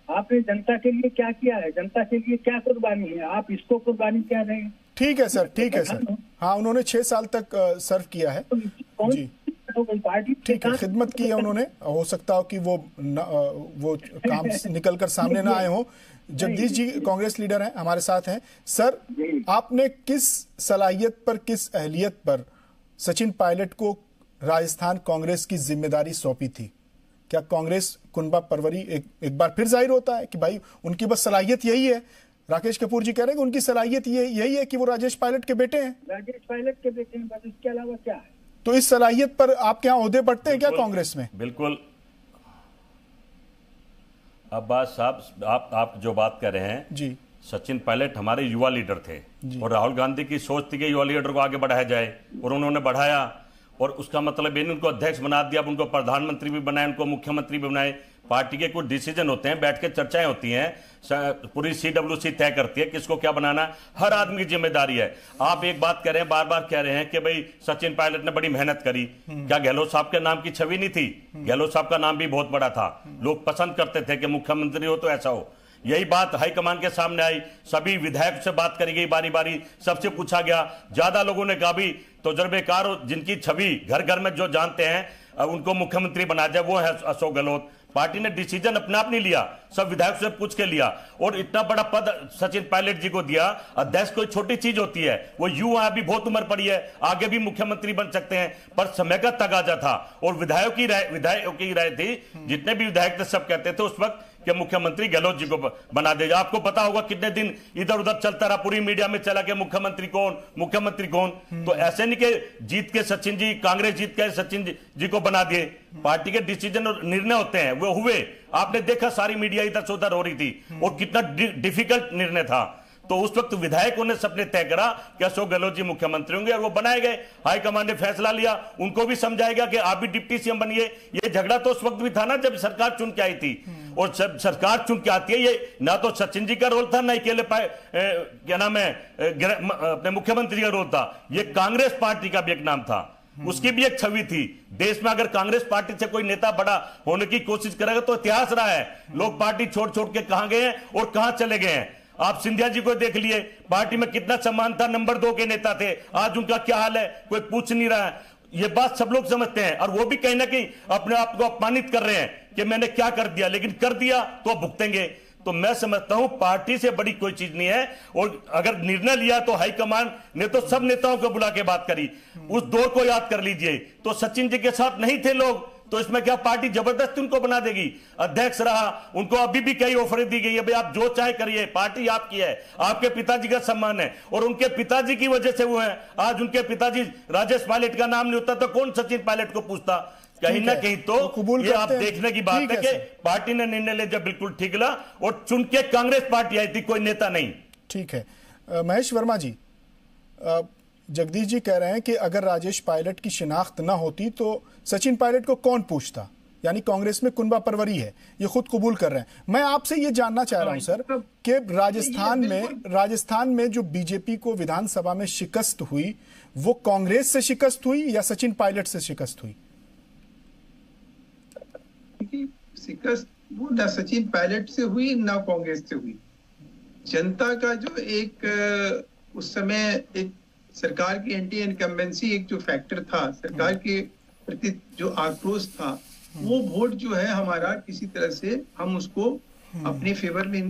आपने जनता के लिए क्या किया है? जनता के लिए क्या कुर्बानी है? आप इसको कुर्बानी कह रहे हैं। ठीक है सर, ठीक है सर। हाँ, उन्होंने 6 साल तक सर्व किया है जी। पार्टी ठीक है, खिदमत की है उन्होंने। हो सकता हो कि वो काम निकल कर सामने ना आए हो। जगदीश जी कांग्रेस लीडर हैं, हमारे साथ हैं। सर, आपने किस सलाहियत पर, किस अहलियत पर सचिन पायलट को राजस्थान कांग्रेस की जिम्मेदारी सौंपी थी? क्या कांग्रेस कुनबा परवरी एक बार फिर जाहिर होता है कि भाई उनकी बस सलाहियत यही है? राकेश कपूर जी कह रहे हैं कि उनकी सलाहियत यही है कि वो राजेश पायलट के बेटे हैं। राजेश पायलट के बेटे हैं, बस इसके अलावा क्या है? तो इस सलाहियत पर आपके यहाँ ओहदे बढ़ते हैं क्या कांग्रेस में? बिल्कुल। अब्बास साहब, आप जो बात कर रहे हैं जी, सचिन पायलट हमारे युवा लीडर थे और राहुल गांधी की सोच थी कि युवा लीडर को आगे बढ़ाया जाए और उन्होंने बढ़ाया। और उसका मतलब ये नहीं उनको अध्यक्ष बना दिया, उनको प्रधानमंत्री भी बनाए, उनको मुख्यमंत्री भी बनाए। पार्टी के कुछ डिसीजन होते हैं, बैठ के चर्चाएं होती हैं, पूरी CWC तय करती है किसको क्या बनाना। हर आदमी की जिम्मेदारी है। आप एक बात कह रहे हैं, बार बार कह रहे हैं कि भाई सचिन पायलट ने बड़ी मेहनत करी। क्या गहलोत साहब के नाम की छवि नहीं थी? गहलोत साहब का नाम भी बहुत बड़ा था, लोग पसंद करते थे कि मुख्यमंत्री हो तो ऐसा हो। यही बात हाईकमान के सामने आई, सभी विधायक से बात करी गई, बारी बारी सबसे पूछा गया। ज्यादा लोगों ने कहा भी तजुर्बेकार जिनकी छवि घर घर में जो जानते हैं उनको मुख्यमंत्री बना जाए, वो है अशोक गहलोत। पार्टी ने डिसीजन अपने आप नहीं लिया, सब विधायक से पूछ के लिया और इतना बड़ा पद सचिन पायलट जी को दिया। अध्यक्ष कोई छोटी चीज होती है, वो युवा अभी बहुत उम्र पड़ी है, आगे भी मुख्यमंत्री बन सकते हैं, पर समय का तगाजा था और विधायकों की राय थी। जितने भी विधायक थे सब कहते थे उस वक्त कि मुख्यमंत्री गहलोत जी को बना देगा। आपको पता होगा कितने दिन इधर उधर चलता रहा, पूरी मीडिया में चला कि मुख्यमंत्री कौन। तो ऐसे नहीं कि जीत के सचिन जी, कांग्रेस जीत के सचिन जी को बना दिए। पार्टी के डिसीजन और निर्णय होते हैं, वो हुए। आपने देखा सारी मीडिया इधर से उधर हो रही थी और कितना डिफिकल्ट निर्णय था। तो उस वक्त विधायकों ने सबने तय करा कि अशोक गहलोत जी मुख्यमंत्री होंगे और वो बनाए गए। हाईकमान ने फैसला लिया, उनको भी समझाया गया कि आप भी डिप्टी सीएम बनिए। ये झगड़ा तो उस वक्त भी था ना जब सरकार चुन के आई थी, और जब सरकार चुन के आती है, ये ना तो सचिन जी का रोल था, ना अकेले क्या नाम है अपने मुख्यमंत्री का रोल था, ये कांग्रेस पार्टी का भी एक नाम था, उसकी भी एक छवि थी। देश में अगर कांग्रेस पार्टी से कोई नेता बड़ा होने की कोशिश करेगा तो इतिहास रहा है, लोग पार्टी छोड़ छोड़ के कहां गए हैं और कहां चले गए हैं। आप सिंधिया जी को देख लिए, पार्टी में कितना सम्मान था, नंबर 2 के नेता थे, आज उनका क्या हाल है कोई पूछ नहीं रहा है। ये बात सब लोग समझते हैं और वो भी कहीं ना कहीं अपने आप को अपमानित कर रहे हैं कि मैंने क्या कर दिया, लेकिन कर दिया तो भुगतेंगे। तो मैं समझता हूं पार्टी से बड़ी कोई चीज नहीं है। और अगर निर्णय लिया तो हाईकमान ने तो सब नेताओं को बुला के बात करी। उस दौर को याद कर लीजिए, तो सचिन जी के साथ नहीं थे लोग, तो इसमें क्या पार्टी जबरदस्ती उनको बना देगी? अध्यक्ष रहा, उनको अभी भी कई ऑफरें दी गई है, भाई आप जो चाहे करिए, पार्टी आपकी है, आपके पिताजी का सम्मान है और उनके पिताजी की वजह से वो है। आज उनके पिताजी राजेश पायलट का नाम नहीं होता तो कौन सचिन पायलट को पूछता? कहीं ना कहीं तो ये आप देखने की बात है कि पार्टी ने निर्णय लिया जब बिल्कुल ठीक ला और चुन के कांग्रेस पार्टी आई थी, कोई नेता नहीं। ठीक है। महेश वर्मा जी, जगदीश जी कह रहे हैं कि अगर राजेश पायलट की शिनाख्त ना होती तो सचिन पायलट को कौन पूछता? यानी कांग्रेस में कुनबा परवरी है, ये खुद कबूल कर रहे हैं। मैं आपसे ये जानना चाह रहा हूं सर कि राजस्थान में जो बीजेपी को विधानसभा में शिकस्त हुई, वो कांग्रेस से शिकस्त हुई या सचिन पायलट से शिकस्त हुई? शिकस्त वो ना सचिन पायलट से हुई ना कांग्रेस से हुई। जनता का जो एक उस समय एक सरकार की एंटी इनकम्बेंसी एक जो फैक्टर था, सरकार के प्रति जो आक्रोश था, वो वोट जो है हमारा किसी तरह से हम उसको अपने फेवर में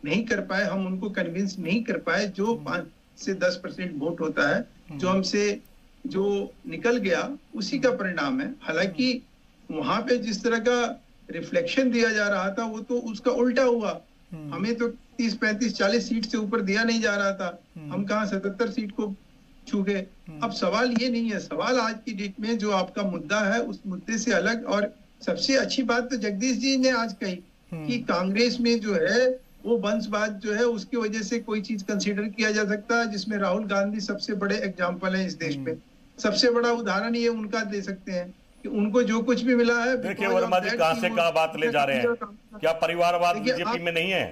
नहीं कर पाए, हम उनको कन्विंस नहीं कर पाए। जो 5 से 10% वोट होता है जो हमसे जो निकल गया उसी का परिणाम है। हालांकि वहां पे जिस तरह का रिफ्लेक्शन दिया जा रहा था वो तो उसका उल्टा हुआ। हमें तो 30, 35, 40 सीट से ऊपर दिया नहीं जा रहा था, हम कहाँ 77 सीट को छू गए। अब सवाल ये नहीं है, सवाल आज की डेट में जो आपका मुद्दा है उस मुद्दे से अलग। और सबसे अच्छी बात तो जगदीश जी ने आज कही कि कांग्रेस में जो है वो वंशवाद जो है उसकी वजह से कोई चीज कंसीडर किया जा सकता है, जिसमें राहुल गांधी सबसे बड़े एग्जाम्पल है इस देश में। सबसे बड़ा उदाहरण ये उनका दे सकते हैं कि उनको जो कुछ भी मिला है। देखिए वर्मा जी कहां से कहां बात ले जा रहे हैं, क्या परिवारवाद बीजेपी में नहीं है?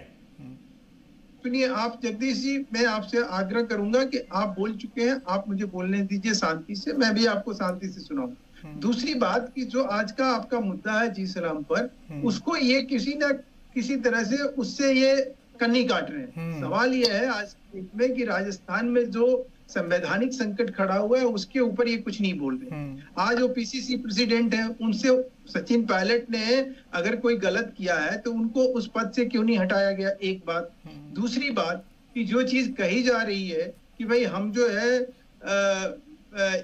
सुनिए आप जगदीश जी, मैं आपसे आग्रह करूंगा कि आप बोल चुके हैं, आप मुझे बोलने दीजिए शांति से, मैं भी आपको शांति से सुनाऊं। दूसरी बात कि जो आज का आपका मुद्दा है जी सलाम पर, उसको ये किसी न किसी तरह से उससे ये कन्नी काट रहे हैं। सवाल ये है आज में कि राजस्थान में जो संवैधानिक संकट खड़ा हुआ है उसके ऊपर ये कुछ नहीं बोल रहे। आज वो पीसीसी प्रेसिडेंट है, उनसे सचिन पायलट ने अगर कोई गलत किया है तो उनको उस पद से क्यों नहीं हटाया गया, एक बात। दूसरी बात कि जो चीज कही जा रही है कि भाई हम जो है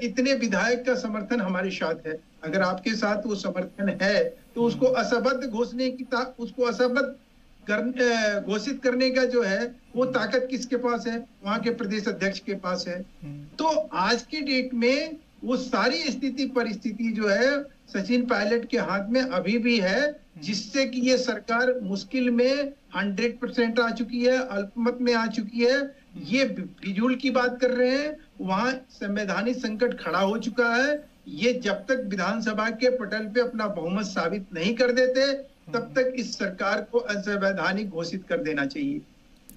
इतने विधायक का समर्थन हमारे साथ है, अगर आपके साथ वो समर्थन है तो उसको असंबद्ध घोषणे की उसको असंबद्ध घोषित करने का जो है वो ताकत किसके पास है? वहां के प्रदेश अध्यक्ष के पास है। तो आज की डेट में वो सारी स्थिति परिस्थिति जो है सचिन पायलट के हाथ में अभी भी है, जिससे कि ये सरकार मुश्किल में 100% आ चुकी है, अल्पमत में आ चुकी है। ये फिजूल की बात कर रहे हैं, वहां संवैधानिक संकट खड़ा हो चुका है। ये जब तक विधानसभा के पटल पे अपना बहुमत साबित नहीं कर देते तब तक इस सरकार को असंवैधानिक घोषित कर देना चाहिए।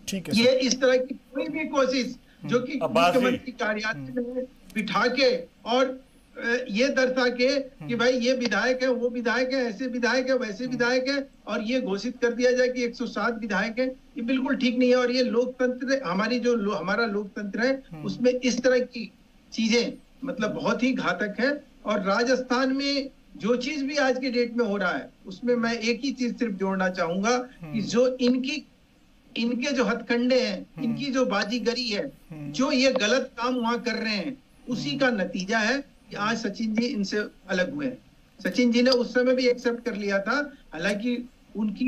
ठीक है, ये इस तरह की कोई भी कोशिश जो कि मुख्यमंत्री कार्यालय में बिठा के और ये दर्शा के कि भाई ये विधायक है, वो विधायक है, ऐसे विधायक है, वैसे विधायक है, और ये घोषित कर दिया जाए कि 107 विधायक है, ये बिल्कुल ठीक नहीं है। और ये लोकतंत्र हमारी जो हमारा लोकतंत्र है उसमें इस तरह की चीजें मतलब बहुत ही घातक है। और राजस्थान में जो चीज भी आज के डेट में हो रहा है उसमें मैं एक ही चीज सिर्फ जोड़ना चाहूंगा कि जो इनके जो हथकंडे हैं, इनकी जो बाजीगरी है, जो ये गलत काम वहां कर रहे हैं, उसी का नतीजा है कि आज सचिन जी इनसे अलग हुए हैं। सचिन जी ने उस समय भी एक्सेप्ट कर लिया था, हालांकि उनकी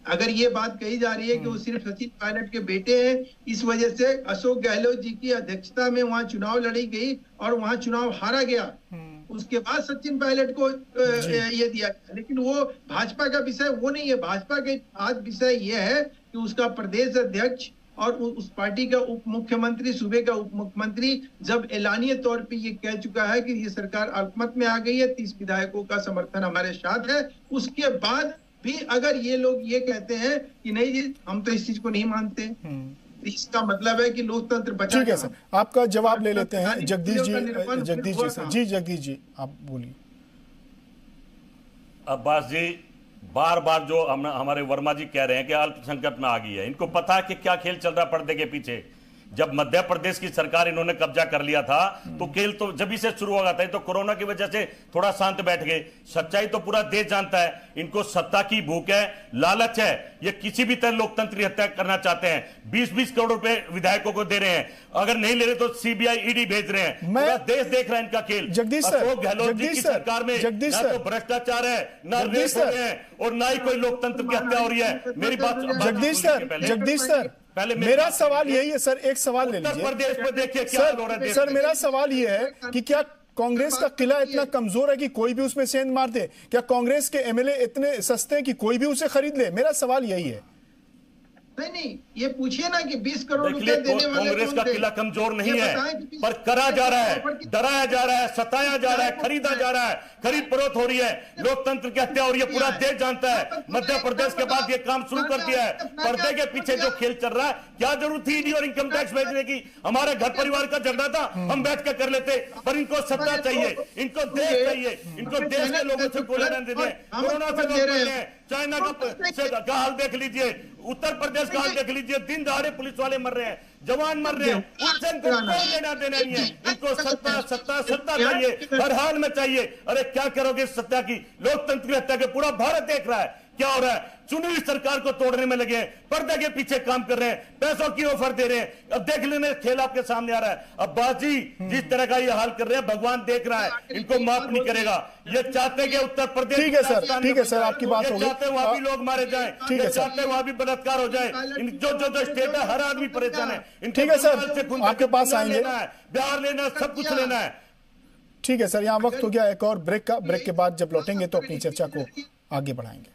अगर ये बात कही जा रही है कि वो सिर्फ सचिन पायलट के बेटे हैं, इस वजह से अशोक गहलोत जी की अध्यक्षता में वहां चुनाव लड़ी गई और वहां चुनाव हारा गया। उसके बाद सचिन पायलट को ये दिया, लेकिन वो भाजपा का विषय वो नहीं है। भाजपा के आज विषय ये है कि उसका प्रदेश अध्यक्ष और उस पार्टी का उप मुख्यमंत्री, सूबे का उप मुख्यमंत्री जब एलानिया तौर पे ये कह चुका है कि ये सरकार अल्पमत में आ गई है, 30 विधायकों का समर्थन हमारे साथ है, उसके बाद भी अगर ये लोग ये कहते हैं कि नहीं जी हम तो इस चीज को नहीं मानते, इसका मतलब है कि लोकतंत्र बचा। ठीक है सर, आपका जवाब ले लेते हैं जगदीश जी। जगदीश जी सर, जी जगदीश जी आप बोलिए। अब्बास जी बार बार जो हमारे वर्मा जी कह रहे हैं कि अल्पसंख्यक में आ गई है, इनको पता है कि क्या खेल चल रहा पर्दे के पीछे। जब मध्य प्रदेश की सरकार इन्होंने कब्जा कर लिया था तो खेल तो जब से शुरू हो गया था। तो कोरोना की वजह से थोड़ा शांत बैठ गए। सच्चाई तो पूरा देश जानता है, इनको सत्ता की भूख है, लालच है, ये किसी भी तरह लोकतंत्र की हत्या करना चाहते हैं। 20-20 करोड़ रुपए विधायकों को दे रहे हैं, अगर नहीं ले रहे तो सीबीआई ईडी भेज रहे हैं। पूरा देश देख रहा है इनका खेल। अशोक गहलोत जी की सरकार में ना तो भ्रष्टाचार है, ना रेप हो रहे हैं, और ना ही कोई लोकतंत्र की हत्या हो रही है। मेरी बात जगदीश सर पहले मेरा सवाल यही है सर, एक सवाल ले लीजिए। प्रदेश में देखिए क्या हो रहा है। सर मेरा सवाल ये है कि क्या कांग्रेस का किला इतना कमजोर है कि कोई भी उसमें सेंध मार दे? क्या कांग्रेस के एमएलए इतने सस्ते हैं कि कोई भी उसे खरीद ले? मेरा सवाल यही है। नहीं, ये पूछिए ना कि 20 करोड़ रुपए देने वाले कांग्रेस का किला कमजोर नहीं है, पर करा जा रहा है, डराया जा रहा है, सताया जा रहा है, खरीदा जा रहा है, खरीद फरोख्त हो रही है, लोकतंत्र की हत्या हो रही है। पूरा देश जानता है। मध्य प्रदेश के बाद ये काम शुरू कर दिया है। पर्दे के पीछे जो खेल चल रहा है, क्या जरूरत थी ईडी और इनकम टैक्स भेजने की? हमारे घर परिवार का झगड़ा था, हम बैठ कर कर लेते, पर इनको सत्ता चाहिए, इनको देश चाहिए, इनको देश के लोगों से कोई लेना देना है। कोरोना से लोग मर रहे हैं, चाइना का हाल देख लीजिए, उत्तर प्रदेश का हाल देख लीजिए, दिन दहाड़े पुलिस वाले मर रहे हैं, जवान मर रहे हैं, उनसे इनको कोई लेना देना नहीं है। इनको सत्ता सत्ता सत्ता चाहिए, हर हाल में चाहिए। अरे क्या करोगे सत्ता की? लोकतंत्र की हत्या के पूरा भारत देख रहा है क्या हो रहा है? चुनी हुई सरकार को तोड़ने में लगे, पर्दे के पीछे काम कर रहे हैं, पैसों की ऑफर दे रहे हैं। अब देख लेने, खेल आपके सामने आ रहा है। अब्बास जी जिस तरह का ये हाल कर रहे हैं, भगवान देख रहा है, इनको माफ नहीं करेगा। ये चाहते हैं कि उत्तर प्रदेश, ठीक है सर, आपकी बात हो गई। चाहते हैं वहां भी लोग मारे जाए, ठीक है सर, चाहते हैं वहां भी बलात्कार हो जाए। जो स्टेट है, हर आदमी परेशान है। ठीक है सर, आपके पास आएंगे, बिहार लेना, सब कुछ लेना है। ठीक है सर, यहाँ वक्त हो गया एक और ब्रेक का। ब्रेक के बाद जब लौटेंगे तो अपनी चर्चा को आगे बढ़ाएंगे।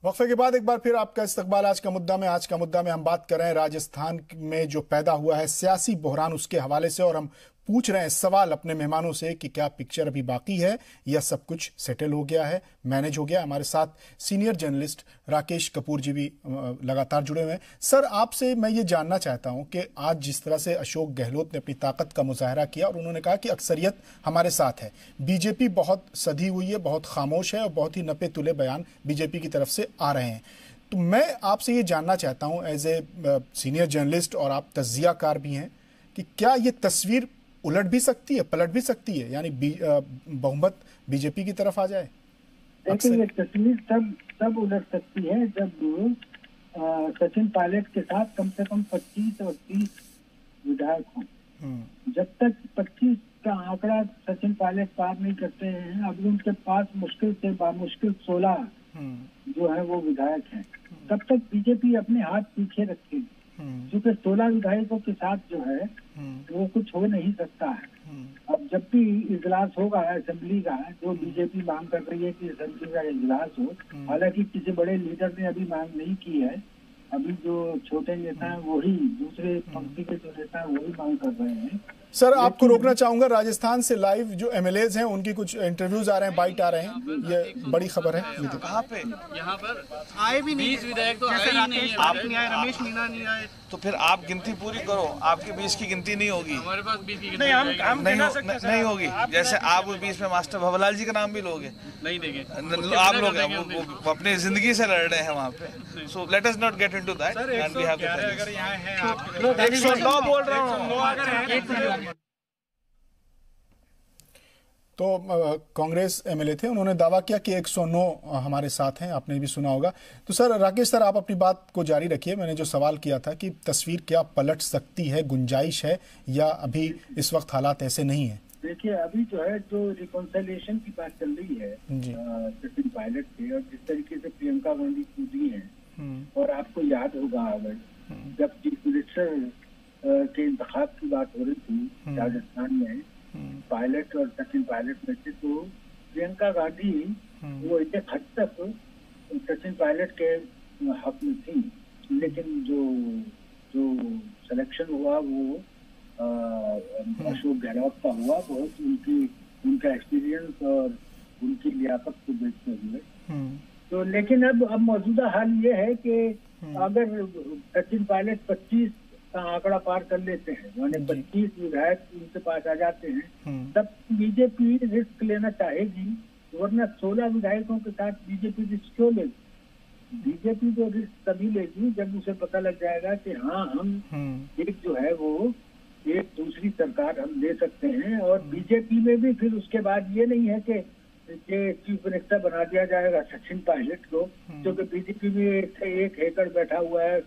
वक्फे के बाद एक बार फिर आपका इस्तकबाल आज का मुद्दा में हम बात कर रहे हैं राजस्थान में जो पैदा हुआ है सियासी बहरान, उसके हवाले से। और हम पूछ रहे हैं सवाल अपने मेहमानों से कि क्या पिक्चर अभी बाकी है या सब कुछ सेटल हो गया है, मैनेज हो गया। हमारे साथ सीनियर जर्नलिस्ट राकेश कपूर जी भी लगातार जुड़े हुए हैं। सर, आपसे मैं ये जानना चाहता हूं कि आज जिस तरह से अशोक गहलोत ने अपनी ताकत का मुजाहरा किया और उन्होंने कहा कि अक्सरियत हमारे साथ है, बीजेपी बहुत सधी हुई है, बहुत खामोश है और बहुत ही नपे तुले बयान बीजेपी की तरफ से आ रहे हैं, तो मैं आपसे ये जानना चाहता हूं एज ए सीनियर जर्नलिस्ट और आप तज्जियाकार भी हैं कि क्या ये तस्वीर उलट भी सकती है, पलट भी सकती है, यानी बहुमत बीजेपी की तरफ आ जाए? देखिए, ये तस्वीर तब उलट सकती है जब सचिन पायलट के साथ कम से कम 25 और 30 विधायक हों। जब तक 25 का आंकड़ा सचिन पायलट पार नहीं करते हैं, अभी उनके पास मुश्किल से बामुश्किल 16 जो है वो विधायक हैं, तब तक बीजेपी अपने हाथ पीछे रखेगी, क्योंकि 16 विधायकों के साथ जो है वो कुछ हो नहीं सकता है। अब जब भी इजलास होगा असेंबली का, जो बीजेपी मांग कर रही है कि असेंबली का इजलास हो, हालांकि किसी बड़े लीडर ने अभी मांग नहीं की है, अभी जो छोटे नेता हैं वही, दूसरे पंक्ति के जो नेता हैं वही मांग कर रहे हैं। सर, आपको रोकना चाहूंगा, राजस्थान से लाइव जो एमएलएज हैं उनकी कुछ इंटरव्यूज आ रहे हैं, बाइट आ रहे हैं, ये बड़ी खबर है। कहाँ पे? यहाँ पर आए भी नहीं, 20 विधायक तो आए ही नहीं है। आप नहीं आए, रमेश मीना नहीं आए, तो फिर आप गिनती पूरी करो। आपके 20 की गिनती नहीं होगी, हमारे पास 20 की गिनती नहीं होगी। जैसे आप उस 20 में मास्टर भवलाल जी का नाम भी लोगे, नहीं देंगे आप लोग, वो अपनी जिंदगी से लड़ रहे हैं वहाँ पे। So let us not get into that and we have to अगर यहाँ है आप 109 बोल रहा हूँ। तो कांग्रेस एमएलए थे, उन्होंने दावा किया कि 109 हमारे साथ हैं, आपने भी सुना होगा। तो सर, राकेश सर, आप अपनी बात को जारी रखिए। मैंने जो सवाल किया था कि तस्वीर क्या पलट सकती है, गुंजाइश है, या अभी इस वक्त हालात ऐसे नहीं है? देखिए, अभी जो है जो रिकॉन्सिलिएशन की बात चल रही है सचिन पायलट के, और जिस तरीके से प्रियंका गांधी कूदी हैं, और आपको याद होगा अगर जब चीफ मिनिस्टर के इंतखाब की बात हो रही थी राजस्थान में, पायलट और सचिन पायलट में से, तो प्रियंका गांधी वो एक हद तक सचिन पायलट के हक में थी, लेकिन जो सिलेक्शन हुआ वो अशोक गहलोत का हुआ, बहुत उनका एक्सपीरियंस और उनकी लियाकत को देखते हुए। तो लेकिन अब मौजूदा हाल ये है कि अगर सचिन पायलट 25 का आंकड़ा पार कर लेते हैं, यानी 25 विधायक उनके पास आ जाते हैं, तब बीजेपी रिस्क लेना चाहेगी, वरना 16 विधायकों के साथ बीजेपी रिस्क क्यों लेगी? बीजेपी जो रिस्क तभी लेगी जब उसे पता लग जाएगा कि हाँ, हम एक जो है वो एक दूसरी सरकार हम ले सकते हैं। और बीजेपी में भी फिर उसके बाद ये नहीं है कि चीफ मिनिस्टर बना दिया जाएगा सचिन पायलट को, क्योंकि बीजेपी में एक हेकड़ बैठा हुआ है,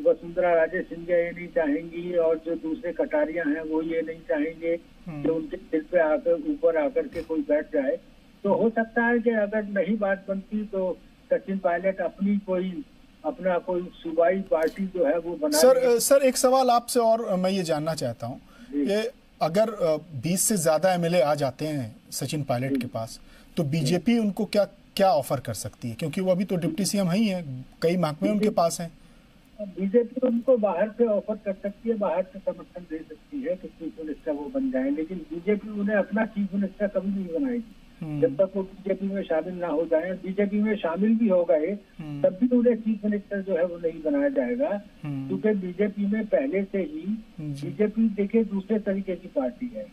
वसुंधरा राजे सिंधिया ये नहीं चाहेंगी, और जो दूसरे कटारियां हैं वो ये नहीं चाहेंगे कि उनके सिर पे आकर ऊपर आकर के कोई बैठ जाए। तो हो सकता है कि अगर नहीं बात बनती तो सचिन पायलट अपना कोई सूबाई पार्टी जो है वो बना। सर, एक सवाल आपसे और मैं ये जानना चाहता हूँ कि अगर 20 से ज्यादा एमएलए आ जाते हैं सचिन पायलट के पास, तो बीजेपी उनको क्या ऑफर कर सकती है? क्योंकि वो अभी तो डिप्टी सीएम ही हैं, कई महकमे उनके पास हैं। बीजेपी उनको बाहर से ऑफर कर सकती है, बाहर से समर्थन दे सकती है कि चीफ मिनिस्टर वो बन जाए, लेकिन बीजेपी उन्हें अपना चीफ मिनिस्टर कभी नहीं बनाएगी। जब तक वो बीजेपी में शामिल ना हो जाए। बीजेपी में शामिल भी हो गए तब भी उन्हें चीफ मिनिस्टर जो है वो नहीं बनाया जाएगा, क्योंकि बीजेपी में पहले से ही बीजेपी देखिए दूसरे तरीके की पार्टी है।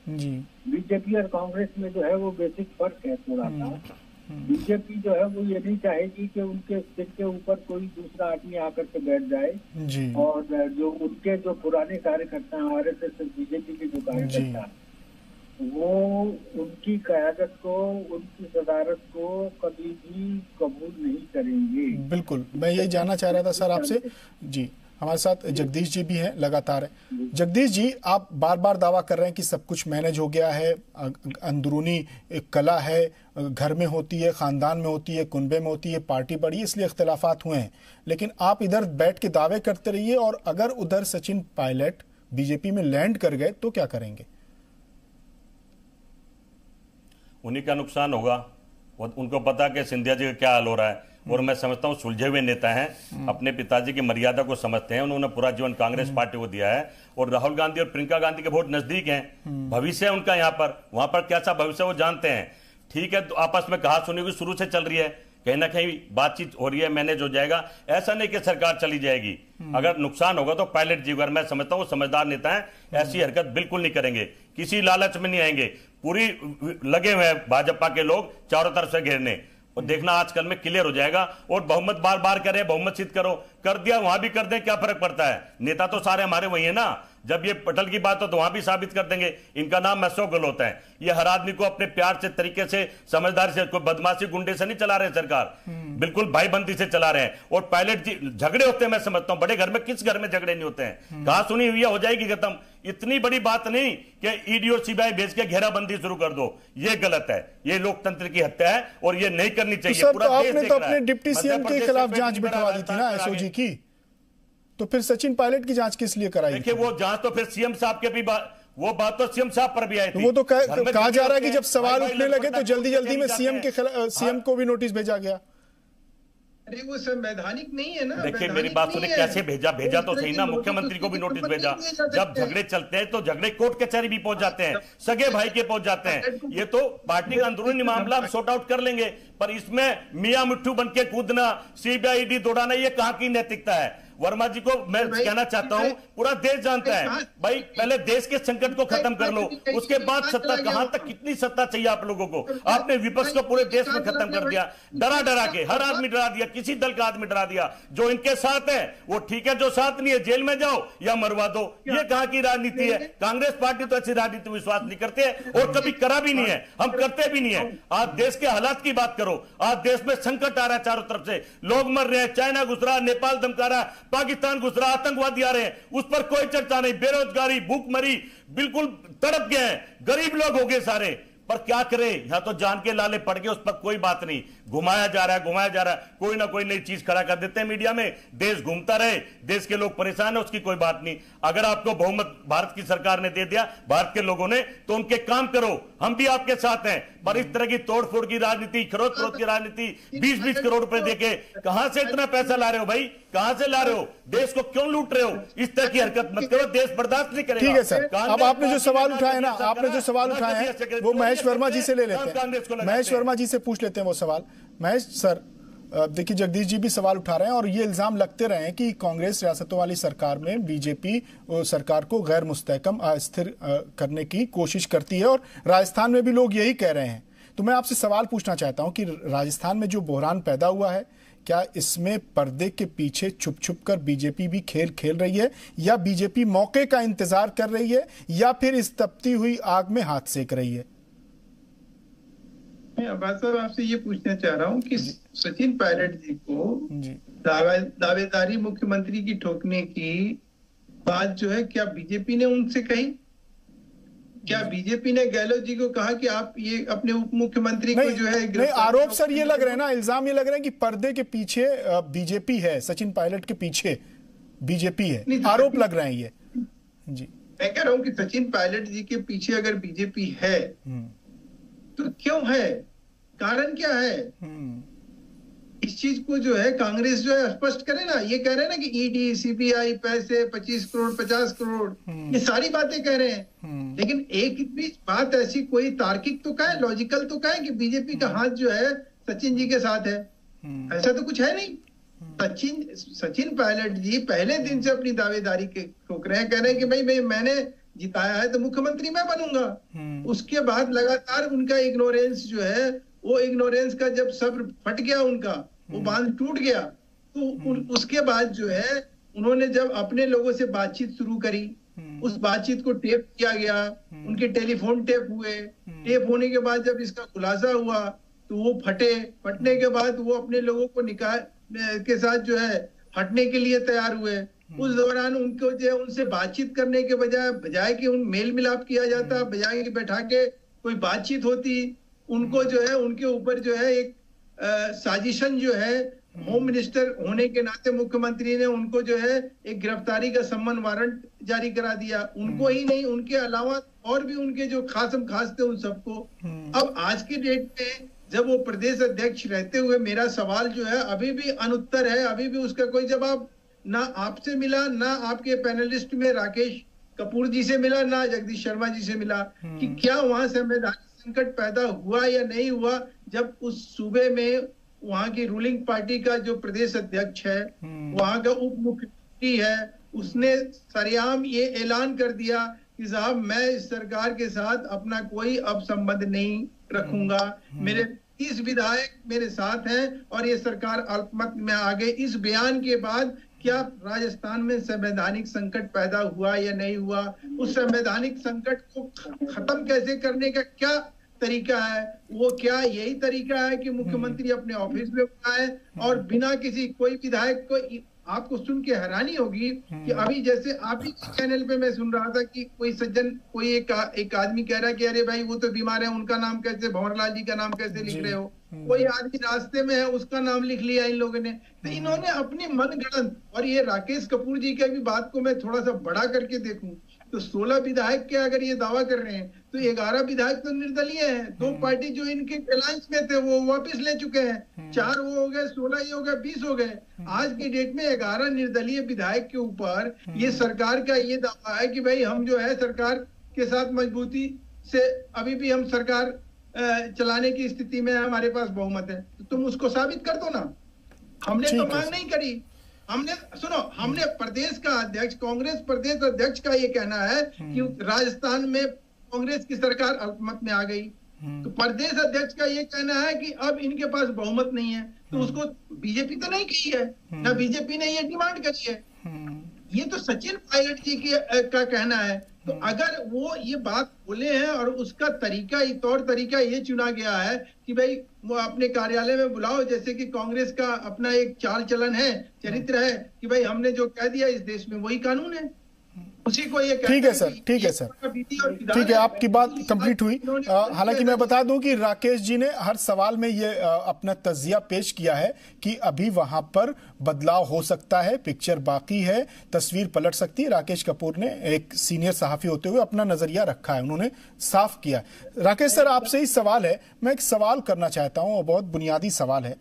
बीजेपी और कांग्रेस में जो है वो बेसिक फर्क है थोड़ा सा। बीजेपी जो है वो ये नहीं चाहेगी कि उनके सिर के ऊपर कोई दूसरा आदमी आकर के बैठ जाए और जो उनके जो पुराने कार्यकर्ता हैं आरएसएस बीजेपी के जो कार्यकर्ता वो उनकी क़यादत को, उनकी सदारत को कभी भी कबूल नहीं करेंगे। बिल्कुल, मैं यही जानना चाह रहा था सर आपसे। जी, हमारे साथ जगदीश जी भी हैं लगातार। जगदीश जी, आप बार बार दावा कर रहे हैं कि सब कुछ मैनेज हो गया है, अंदरूनी एक कला है, घर में होती है, खानदान में होती है, कुनबे में होती है, पार्टी बड़ी, इसलिए इख्तिलाफात हुए हैं। लेकिन आप इधर बैठ के दावे करते रहिए, और अगर उधर सचिन पायलट बीजेपी में लैंड कर गए तो क्या करेंगे? उन्हीं का नुकसान होगा। उनको पता कि सिंधिया जी का क्या हाल हो रहा है, और मैं समझता हूँ सुलझे हुए नेता हैं, अपने पिताजी की मर्यादा को समझते हैं। उन्होंने पूरा जीवन कांग्रेस पार्टी को दिया है, और राहुल गांधी और प्रियंका गांधी के बहुत नजदीक हैं। भविष्य है उनका यहाँ पर, वहां पर कैसा भविष्य वो जानते हैं। ठीक है, तो आपस में कहा सुनी हुई शुरू से चल रही है, कहीं ना कहीं बातचीत हो रही है, मैनेज हो जाएगा। ऐसा नहीं कि सरकार चली जाएगी। अगर नुकसान होगा तो पायलट जी, अगर मैं समझता हूँ समझदार नेता है, ऐसी हरकत बिल्कुल नहीं करेंगे, किसी लालच में नहीं आएंगे। पूरी लगे हुए हैं भाजपा के लोग चारों तरफ से घेरने, और देखना आजकल में क्लियर हो जाएगा। और बहुमत बार बार करें, बहुमत सिद्ध करो, कर दिया वहां भी कर दें, क्या फर्क पड़ता है? नेता तो सारे हमारे वही है ना। जब ये पटल की बात हो तो वहां भी साबित कर देंगे। इनका नाम मैसो गहलोत है। ये हर आदमी को अपने प्यार से, तरीके से, समझदारी से, कोई बदमाशी गुंडे से नहीं चला रहे सरकार, बिल्कुल भाईबंदी से चला रहे हैं। और पायलट जी, झगड़े होते हैं, मैं समझता हूं बड़े घर में, किस घर में झगड़े नहीं होते हैं? कहा सुनी हुई हो जाएगी खत्म। इतनी बड़ी बात नहीं कि ईडी और सीबीआई भेज के घेराबंदी शुरू कर दो, ये गलत है, ये लोकतंत्र की हत्या है और ये नहीं करनी चाहिए। तो पूरा आपने तो अपने डिप्टी सीएम के खिलाफ जांच बिठवा दी थी ना एसओजी की, तो फिर सचिन पायलट की जांच किस लिए कराई? देखिए, वो जांच तो फिर सीएम साहब के भी वो बात तो सीएम साहब पर भी आई थी। वो तो कहा जा रहा है कि जब सवाल उठने लगे तो जल्दी जल्दी में सीएम को भी नोटिस भेजा गया। अरे वो संवैधानिक नहीं है ना। देखिए मेरी बात सुनिए, कैसे भेजा तो सही ना, मुख्यमंत्री को भी नोटिस भेजा। जब झगड़े चलते हैं तो झगड़े कोर्ट कचहरी भी पहुंच जाते हैं, सगे भाई के पहुंच जाते हैं। ये तो पार्टी का अंदरूनी मामला हम सॉर्ट आउट कर लेंगे, पर इसमें मियां मिट्ठू बन के कूदना, सीबीआई ईडी दौड़ाना, ये कहां की नैतिकता है? वर्मा जी को मैं कहना चाहता हूं, पूरा देश जानता है भाई, पहले देश के संकट को खत्म कर लो, उसके बाद सत्ता। कहां तक कितनी सत्ता चाहिए आप लोगों को? आपने विपक्ष को पूरे देश में खत्म कर दिया, डरा के, हर आदमी डरा दिया, किसी दल का आदमी डरा दिया। जो इनके साथ है वो ठीक है, जो साथ नहीं है जेल में जाओ या मरवा दो। ये कहां की राजनीति है? कांग्रेस पार्टी तो ऐसी राजनीति विश्वास नहीं करते है और कभी करा भी नहीं है, हम करते भी नहीं है। आज देश के हालात की बात करो, आज देश में संकट आ रहा है, चारों तरफ से लोग मर रहे हैं, चाइना घुस रहा, नेपाल धमका रहा, पाकिस्तान घुस रहा, आतंकवादी आ रहे हैं, उस पर कोई चर्चा नहीं। बेरोजगारी, भूखमरी, बिल्कुल तड़प गए हैं, गरीब लोग हो गए सारे। पर क्या करें, यहां तो जान के लाले पड़ गए, उस पर कोई बात नहीं। घुमाया जा रहा है, कोई ना कोई नई चीज खड़ा कर देते हैं मीडिया में, देश घूमता रहे, देश के लोग परेशान है, उसकी कोई बात नहीं। अगर आपको बहुमत भारत की सरकार ने दे दिया, भारत के लोगों ने, तो उनके काम करो, हम भी आपके साथ हैं। पर इस तरह की तोड़फोड़ की राजनीति, खरोच खरोच की राजनीति, 20-20 करोड़ रुपए देके कहां से इतना पैसा ला रहे हो भाई? कहां से ला रहे हो? देश को क्यों लूट रहे हो? इस तरह की हरकत मत करो, देश बर्दाश्त नहीं करेगा। ठीक है सर, अब आपने जो सवाल उठाए ना, वो महेश वर्मा जी से ले लेते हैं। महेश वर्मा जी से पूछ लेते हैं वो सवाल। महेश सर, देखिए जगदीश जी भी सवाल उठा रहे हैं और ये इल्जाम लगते रहे हैं कि कांग्रेस रियासतों वाली सरकार में बीजेपी सरकार को गैर मुस्तहकम, अस्थिर करने की कोशिश करती है, और राजस्थान में भी लोग यही कह रहे हैं। तो मैं आपसे सवाल पूछना चाहता हूं कि राजस्थान में जो बहरान पैदा हुआ है, क्या इसमें पर्दे के पीछे छुप छुप कर बीजेपी भी खेल खेल रही है, या बीजेपी मौके का इंतजार कर रही है, या फिर इस तपती हुई आग में हाथ सेक रही है? मैं अब्बास साहब आपसे ये पूछना चाह रहा हूँ कि सचिन पायलट जी को दावेदारी मुख्यमंत्री की ठोकने की बात जो है, क्या बीजेपी ने उनसे कही? क्या बीजेपी ने गहलोत जी को कहा कि आप ये अपने उप मुख्यमंत्री को जो है? नहीं, आरोप सर ये लग रहे हैं ना, इल्जाम ये लग रहे हैं कि पर्दे के पीछे बीजेपी है, सचिन पायलट के पीछे बीजेपी है, आरोप लग रहे हैं ये। जी, मैं कह रहा हूँ कि सचिन पायलट जी के पीछे अगर बीजेपी है तो क्यों है? कारण क्या है? इस चीज को जो है कांग्रेस जो है स्पष्ट करे ना। ये कह रहे हैं ना कि ईडी, सीबीआई, पैसे 25 करोड़ 50 करोड़, ये सारी बातें कह रहे हैं, लेकिन एक बीच बात ऐसी कोई तार्किक तो कहे, लॉजिकल तो कहे कि बीजेपी का हाथ जो है सचिन जी के साथ है। ऐसा तो कुछ है नहीं। सचिन पायलट जी पहले दिन से अपनी दावेदारी के ठोक रहे हैं, कह रहे हैं कि भाई मैंने जिताया है तो मुख्यमंत्री मैं बनूंगा। उसके बाद लगातार उनका इग्नोरेंस जो है, वो इग्नोरेंस का जब सब्र फट गया, उनका वो बांध टूट गया, तो उसके बाद जो है उन्होंने जब अपने लोगों से बातचीत शुरू करी, उस बातचीत को टेप किया गया, उनके टेलीफोन टेप हुए, टेप होने के बाद जब इसका खुलासा हुआ तो वो फटने के बाद वो अपने लोगों को निकाल के साथ जो है हटने के लिए तैयार हुए। उस दौरान उनको जो है उनसे बातचीत करने के बजाय कि उन मेल मिलाप किया जाता, बजाय कि बैठा के कोई बातचीत होती, उनको जो है उनके ऊपर जो है एक साजिशन जो है, होम मिनिस्टर होने के नाते मुख्यमंत्री ने उनको जो है एक गिरफ्तारी का सम्मन वारंट जारी करा दिया। उनको ही नहीं, उनके अलावा और भी उनके जो खासम खास थे उन सबको। अब आज के डेट में जब वो प्रदेश अध्यक्ष रहते हुए, मेरा सवाल जो है अभी भी अनुत्तर है, अभी भी उसका कोई जवाब ना आपसे मिला, ना आपके पैनलिस्ट में राकेश कपूर जी से मिला, ना जगदीश शर्मा जी से मिला कि क्या वहां संवैधानिक संकट पैदा हुआ या नहीं हुआ, जब उस सूबे में वहां की रूलिंग पार्टी का जो प्रदेश अध्यक्ष है, वहां का उप मुख्यमंत्री है, उसने सरेआम ये ऐलान कर दिया कि साहब मैं इस सरकार के साथ अपना कोई अब संबंध नहीं रखूंगा, मेरे 30 विधायक मेरे साथ हैं और ये सरकार अल्पमत में आ गई। इस बयान के बाद क्या राजस्थान में संवैधानिक संकट पैदा हुआ या नहीं हुआ? उस संवैधानिक संकट को खत्म कैसे करने का क्या तरीका है? वो क्या यही तरीका है कि मुख्यमंत्री अपने ऑफिस में बुलाए और बिना किसी कोई विधायक को? आपको सुन के हैरानी होगी कि अभी जैसे आप ही चैनल पे मैं सुन रहा था कि कोई सज्जन, कोई एक आदमी कह रहा है कि अरे भाई वो तो बीमार है, उनका नाम कैसे, भंवरलाल जी का नाम कैसे लिख रहे हो? कोई आदमी रास्ते में है, उसका नाम लिख लिया इन लोगों ने। तो इन्होंने अपनी मनगढ़ंत, और ये राकेश कपूर जी की भी बात को मैं थोड़ा सा बड़ा करके देखूं तो 16 विधायक के अगर ये दावा कर रहे हैं तो 11 विधायक तो निर्दलीय हैं। 2 पार्टी जो इनके अलायंस में थे वो वापस ले चुके हैं। 4 वो हो गए, 16 ये हो गए, 20 हो गए। आज की डेट में 11 निर्दलीय विधायक के ऊपर ये सरकार का ये दावा है कि भाई हम जो है सरकार के साथ मजबूती से अभी भी हम सरकार चलाने की स्थिति में है, हमारे पास बहुमत है। तो तुम उसको साबित कर दो ना। हमने तो मांग नहीं करी। हमने प्रदेश का अध्यक्ष, कांग्रेस प्रदेश अध्यक्ष का ये कहना है कि राजस्थान में कांग्रेस की सरकार अल्पमत में आ गई, तो प्रदेश अध्यक्ष का ये कहना है कि अब इनके पास बहुमत नहीं है। तो उसको बीजेपी तो नहीं की है, ना बीजेपी ने ये डिमांड करी है, ये तो सचिन पायलट जी का कहना है। तो अगर वो ये बात बोले हैं और उसका तरीका, तौर तरीका ये चुना गया है कि भाई वो अपने कार्यालय में बुलाओ, जैसे कि कांग्रेस का अपना एक चाल चलन है, चरित्र है कि भाई हमने जो कह दिया इस देश में वही कानून है, उसी को ये ठीक है सर, ठीक है सर, ठीक है, आपकी बात कंप्लीट हुई। हालांकि मैं बता दूं कि राकेश जी ने हर सवाल में ये अपना तज्जिया पेश किया है कि अभी वहां पर बदलाव हो सकता है, पिक्चर बाकी है, तस्वीर पलट सकती है। राकेश कपूर ने एक सीनियर सहाफी होते हुए अपना नजरिया रखा है, उन्होंने साफ किया। राकेश सर, आपसे ही सवाल है, मैं एक सवाल करना चाहता हूं और बहुत बुनियादी सवाल है।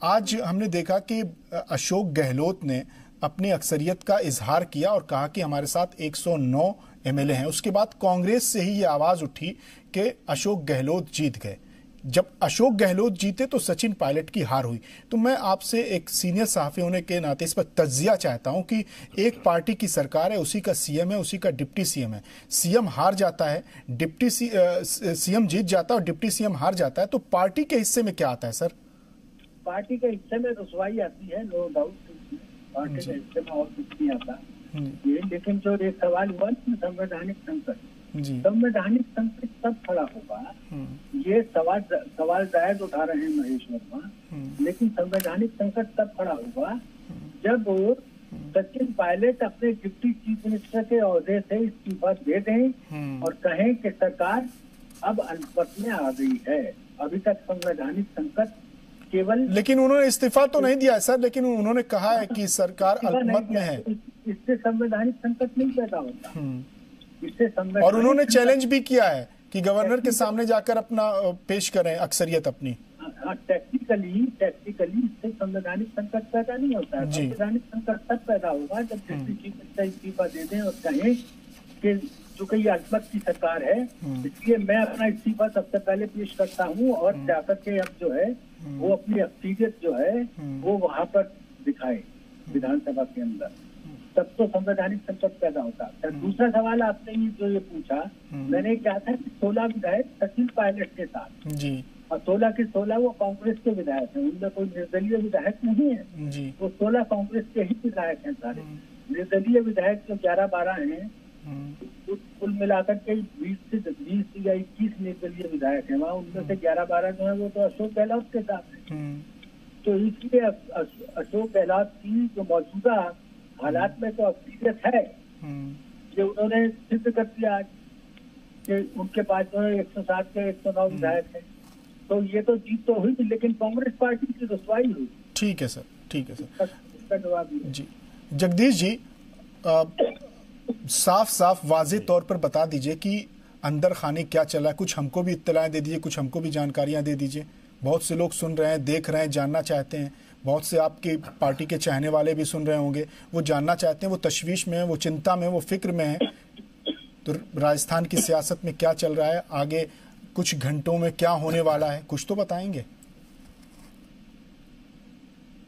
आज हमने देखा कि अशोक गहलोत ने अपनी अक्सरियत का इजहार किया और कहा कि हमारे साथ 109 एमएलए हैं। उसके बाद कांग्रेस से ही ये आवाज उठी कि अशोक गहलोत जीत गए। जब अशोक गहलोत जीते तो सचिन पायलट की हार हुई। तो मैं आपसे एक सीनियर सहाफी होने के नाते इस पर तज्जिया चाहता हूं कि एक पार्टी की सरकार है, उसी का सीएम है, उसी का डिप्टी सीएम है। सीएम हार जाता है, डिप्टी सीएम जीत जाता है और डिप्टी सीएम हार जाता है, तो पार्टी के हिस्से में क्या आता है सर? पार्टी के हिस्से में रुसवाई आती है, नो डाउट। पार्टी का हिस्से में और कुछ नहीं आता ये। लेकिन जो एक सवाल हुआ संवैधानिक संकट, संवैधानिक संकट तब खड़ा होगा, ये सवाल जायज उठा रहे हैं महेश वर्मा, लेकिन संवैधानिक संकट तब खड़ा होगा जब सचिन पायलट अपने डिप्टी चीफ मिनिस्टर के ओहदे से इस्तीफा दे दें और कहें कि सरकार अब अल्पमत में आ गई है। अभी तक संवैधानिक संकट केवल, लेकिन उन्होंने इस्तीफा तो नहीं दिया है सर, लेकिन उन्होंने कहा है कि सरकार अल्पमत में है। इससे संवैधानिक संकट नहीं पैदा होता। इससे और उन्होंने चैलेंज भी किया है कि गवर्नर के सामने जाकर अपना पेश करें अक्सरियत अपनी। हाँ, टेक्निकली इससे संवैधानिक संकट पैदा नहीं होता है। संवैधानिक संकट तब पैदा होगा जब डिप्टी चीफ मिनिस्टर इस्तीफा दे दें और कहें कि चूंकि ये अल्पमत की सरकार है, इसलिए मैं अपना इस्तीफा सबसे पहले पेश करता हूँ और जाकर के अब जो है वो अपनी अक्सरियत जो है वो वहाँ पर दिखाए विधानसभा के अंदर, तब तो संवैधानिक संकट पैदा होता है। दूसरा सवाल आपने जो ये पूछा, मैंने कहा था कि 16 विधायक सचिन पायलट के साथ जी, और 16 के 16 वो कांग्रेस के विधायक हैं, उनमें कोई निर्दलीय विधायक नहीं है जी। वो 16 कांग्रेस के ही विधायक हैं सारे। निर्दलीय विधायक जो 11-12 हैं, कुल मिलाकर के 20 या 21 निर्दलीय विधायक हैं वहाँ, उनमें से 11-12 जो है वो तो अशोक गहलोत के साथ है। तो इसलिए अशोक गहलोत की जो मौजूदा हालात में तो अक्सरियत है, ये उन्होंने सिद्ध कर दिया आज कि उनके पास जो है 107 के 109 विधायक हैं। तो ये तो जीत तो हुई, लेकिन कांग्रेस पार्टी की रुसवाई हुई। ठीक है सर, ठीक है सर, इसका जवाब जी। जगदीश जी, साफ साफ वाज़ेह तौर पर बता दीजिए कि अंदर खाने क्या चला है, कुछ हमको भी इत्तलाएं दे दीजिए, कुछ हमको भी जानकारियां दे दीजिए। बहुत से लोग सुन रहे हैं, देख रहे हैं, जानना चाहते हैं। बहुत से आपकी पार्टी के चाहने वाले भी सुन रहे होंगे, वो जानना चाहते हैं, वो तशवीश में है, वो चिंता में, वो फिक्र में है। तो राजस्थान की सियासत में क्या चल रहा है, आगे कुछ घंटों में क्या होने वाला है, कुछ तो बताएंगे।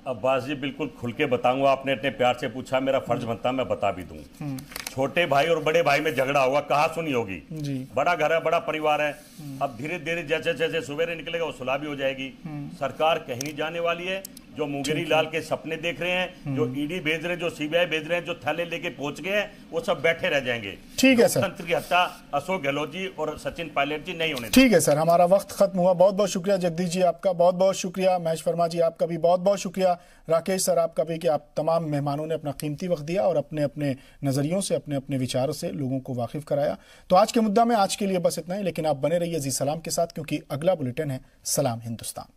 अब्बास जी बिल्कुल खुल के बताऊंगा, आपने इतने प्यार से पूछा, मेरा फर्ज बनता मैं बता भी दूं। छोटे भाई और बड़े भाई में झगड़ा होगा, कहाँ सुनी होगी जी। बड़ा घर है, बड़ा परिवार है, अब धीरे धीरे जैसे जैसे सवेरे निकलेगा वो सुलह भी हो जाएगी। सरकार कहीं नहीं जाने वाली है। जो मुंगेरी लाल के सपने देख रहे हैं, जो ईडी भेज रहे हैं, जो सीबीआई भेज रहे हैं, जो थैले लेके पहुंच गए हैं, वो सब बैठे रह जाएंगे। ठीक है सर, तंत्र की हत्या अशोक गहलोत जी और सचिन पायलट जी नहीं होने। ठीक है सर, हमारा वक्त खत्म हुआ। बहुत बहुत शुक्रिया जगदीश जी आपका, बहुत बहुत शुक्रिया महेश वर्मा जी आपका भी बहुत बहुत शुक्रिया, राकेश सर आपका भी, कि आप तमाम मेहमानों ने अपना कीमती वक्त दिया और अपने अपने नजरियों से, अपने अपने विचारों से लोगों को वाकिफ कराया। तो आज के मुद्दा में आज के लिए बस इतना ही, लेकिन आप बने रहिए जी सलाम के साथ, क्योंकि अगला बुलेटिन है सलाम हिंदुस्तान।